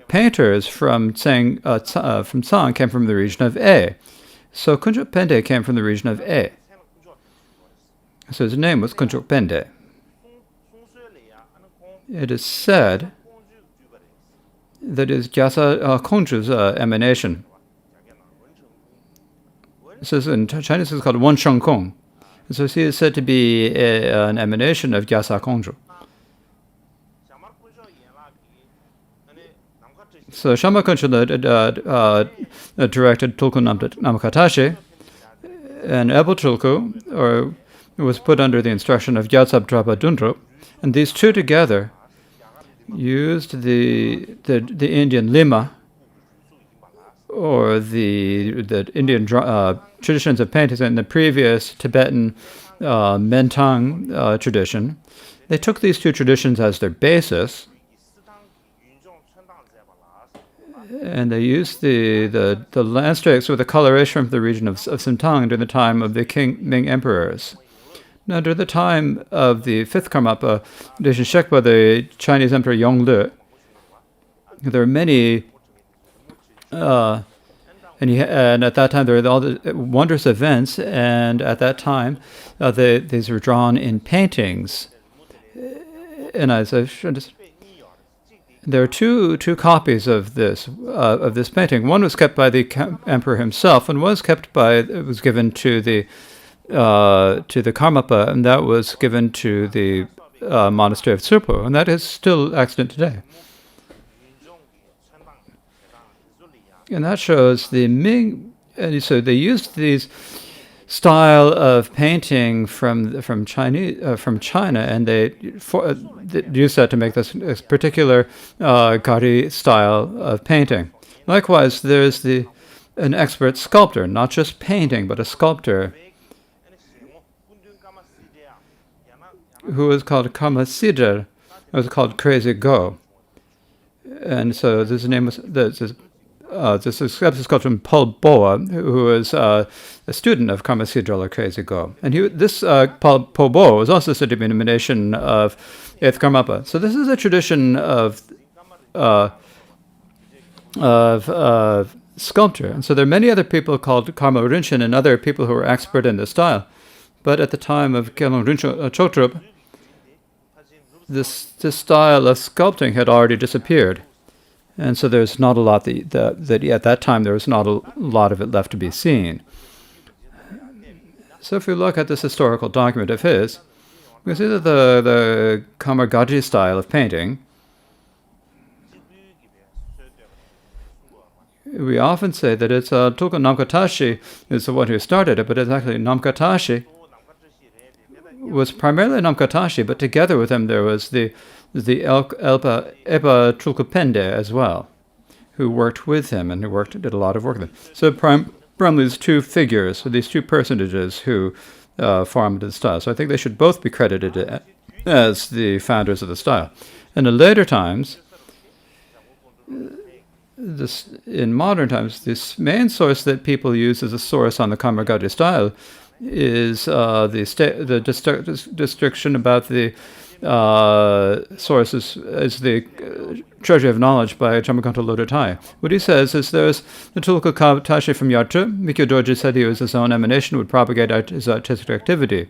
[SPEAKER 2] painters from Tsang came from the region of A. So Kunchuk Pende came from the region of A. So his name was Kunchuk Pende. It is said that is Gyasa Kongzhu's emanation. This is in Chinese it's called Wensheng Kong. So he is said to be an emanation of Gyasa Kongzhu. So Shama Kunchu directed Tulku Namkatashi, and Abel Tulku was put under the instruction of Gyatso Drapa Dundrup, and these two together used the Indian lima, or the Indian traditions of paintings in the previous Tibetan Mentang tradition. They took these two traditions as their basis, and they used the landscapes with the coloration from the region of Sintang during the time of the Ming emperors. Now, during the time of the fifth Karmapa, Deshin Shekpa, the Chinese Emperor Yongle, there were many, and at that time there were all the wondrous events, and at that time these were drawn in paintings. And as I there are two copies of this painting. One was kept by the emperor himself, and was given to the Karmapa, and that was given to the monastery of Tsurpo, and that is still extant today. And that shows the Ming, and so they used these style of painting from China, and they used that to make this particular Gari style of painting. Likewise, there's an expert sculptor, not just painting, but a sculptor. who was called Kamasidra, was called Crazy Go. And so this name was this sculptor Paul Boa, who was a student of Kamasidra or Crazy Go. And Paul Boa was also said to be an emanation of 8th Karmapa. So this is a tradition of sculpture. And so there are many other people called Karma Rinchen and other people who were expert in this style. But at the time of Gelong Rinchen Choktrub, this style of sculpting had already disappeared. And so there's not a lot that at that time there was not a lot of it left to be seen. So if we look at this historical document of his, we see that the Kamargaji style of painting, we often say that it's Tulku Namkatashi is the one who started it, but it's actually Namkatashi was primarily Namkatashi, but together with him there was the Epa Tulku as well, who worked with him and did a lot of work with him. So primarily these two figures, these two personages who formed the style. So I think they should both be credited as the founders of the style. And in later times, in modern times, this main source that people use as a source on the Kamargaji style is the description about the sources as the Treasury of Knowledge by Chamakanta Lodotai. What he says is there's the Tulku Tashi from Yatra. Mikyo Dorji said he was his own emanation, would propagate his artistic activity.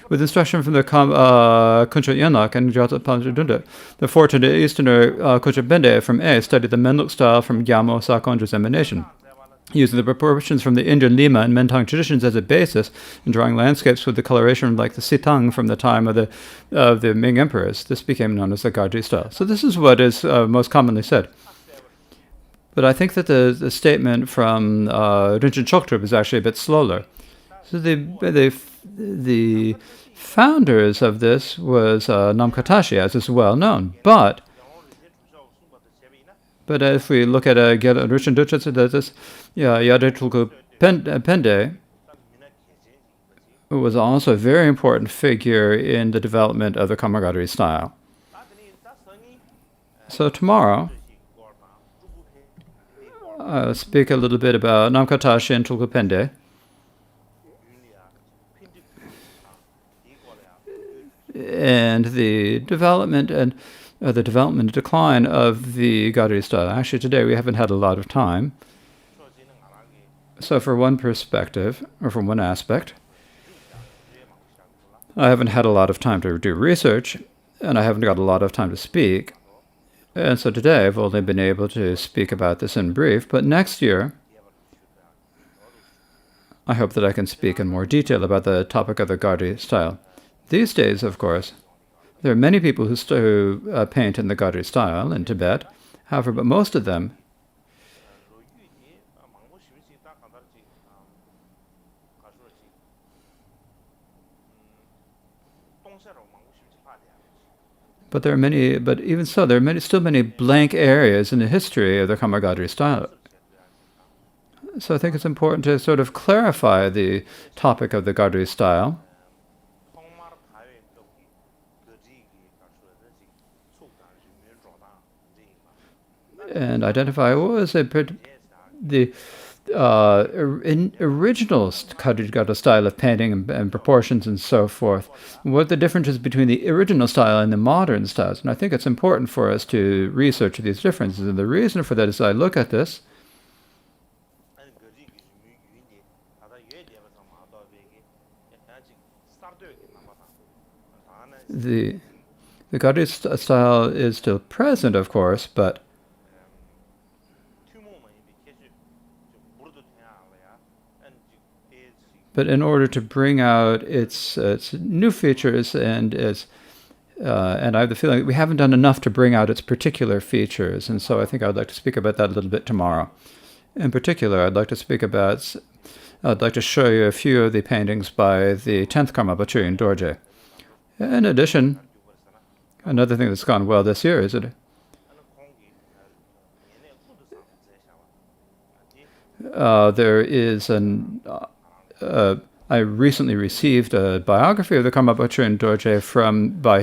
[SPEAKER 2] With instruction from the Kuncha Yanak and Jata Panjadunda, the fortunate Easterner Kuncha Bende from A studied the Menluk style from Gyamo Sakondra's emanation, using the proportions from the Indian Lima and Mentang traditions as a basis in drawing landscapes with the coloration like the Sitang from the time of the Ming emperors. This became known as the Gaji style. So this is what is most commonly said. But I think that the statement from Rinchen Choktrub is actually a bit slower. So the founders of this was Namkatashi, as is well known. But if we look at Rinchen Duchatsu, this Yade Tulku Pende was also a very important figure in the development of the Kamargadri style. So tomorrow, I'll speak a little bit about Namkatashi and Tulku Pende. And the development and decline of the Gadri style. Actually, today we haven't had a lot of time. So from one perspective, or from one aspect, I haven't had a lot of time to do research, and I haven't got a lot of time to speak. And so today I've only been able to speak about this in brief, but next year, I hope that I can speak in more detail about the topic of the Gadri style. These days, of course, there are many people who paint in the Gadri style in Tibet. However, but most of them but even so, there are still many blank areas in the history of the Kamargadri style. So I think it's important to sort of clarify the topic of the Gadri style. And identify what was the original Kadrigata style of painting and proportions and so forth. What the differences between the original style and the modern styles. And I think it's important for us to research these differences. And the reason for that is I look at this. The Gadri style is still present, of course, but in order to bring out its new features and I have the feeling that we haven't done enough to bring out its particular features, and so I think I'd like to speak about that a little bit tomorrow. In particular, I'd like to show you a few of the paintings by the 10th Karmapa Chögyam Dorje. In addition, another thing that's gone well this year is that there is I recently received a biography of the Karma Bachön Dorje by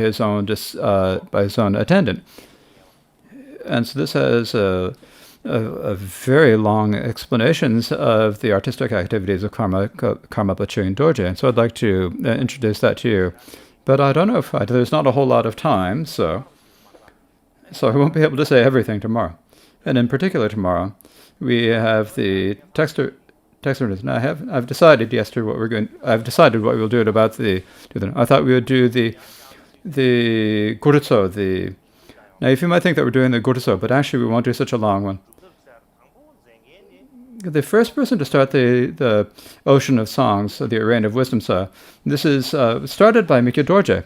[SPEAKER 2] his own attendant, and so this has a very long explanations of the artistic activities of Karma Bachön Dorje, and so I'd like to introduce that to you. But I don't know if there's not a whole lot of time, so I won't be able to say everything tomorrow. And in particular tomorrow, we have the texture. Now I've decided yesterday what we're going. I've decided what we'll do about I thought we would do the Gurutso. Now, if you might think that we're doing the Gurutso, but actually we won't do such a long one. The first person to start the Ocean of Songs, the Rain of Wisdom, this is started by Mikyo Dorje.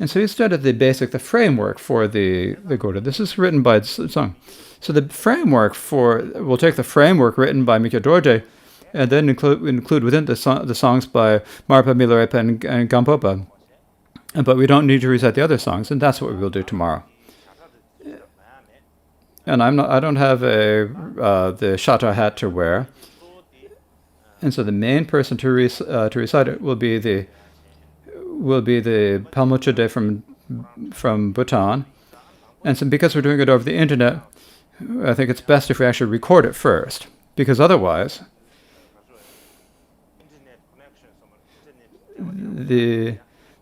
[SPEAKER 2] And so he started the framework for the Gurutso. This is written by Song. So the framework we'll take the framework written by Mikyo Dorje and then include within the songs by Marpa, Milarepa, and Gampopa. But we don't need to recite the other songs, and that's what we will do tomorrow. And I don't have the shata hat to wear. And so the main person to recite it will be the Palmochade from Bhutan. And so because we're doing it over the internet, I think it's best if we actually record it first, because otherwise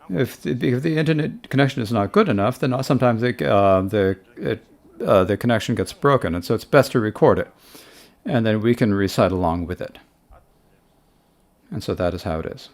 [SPEAKER 2] if the internet connection is not good enough, then sometimes the connection gets broken, and so it's best to record it, and then we can recite along with it. And so that is how it is.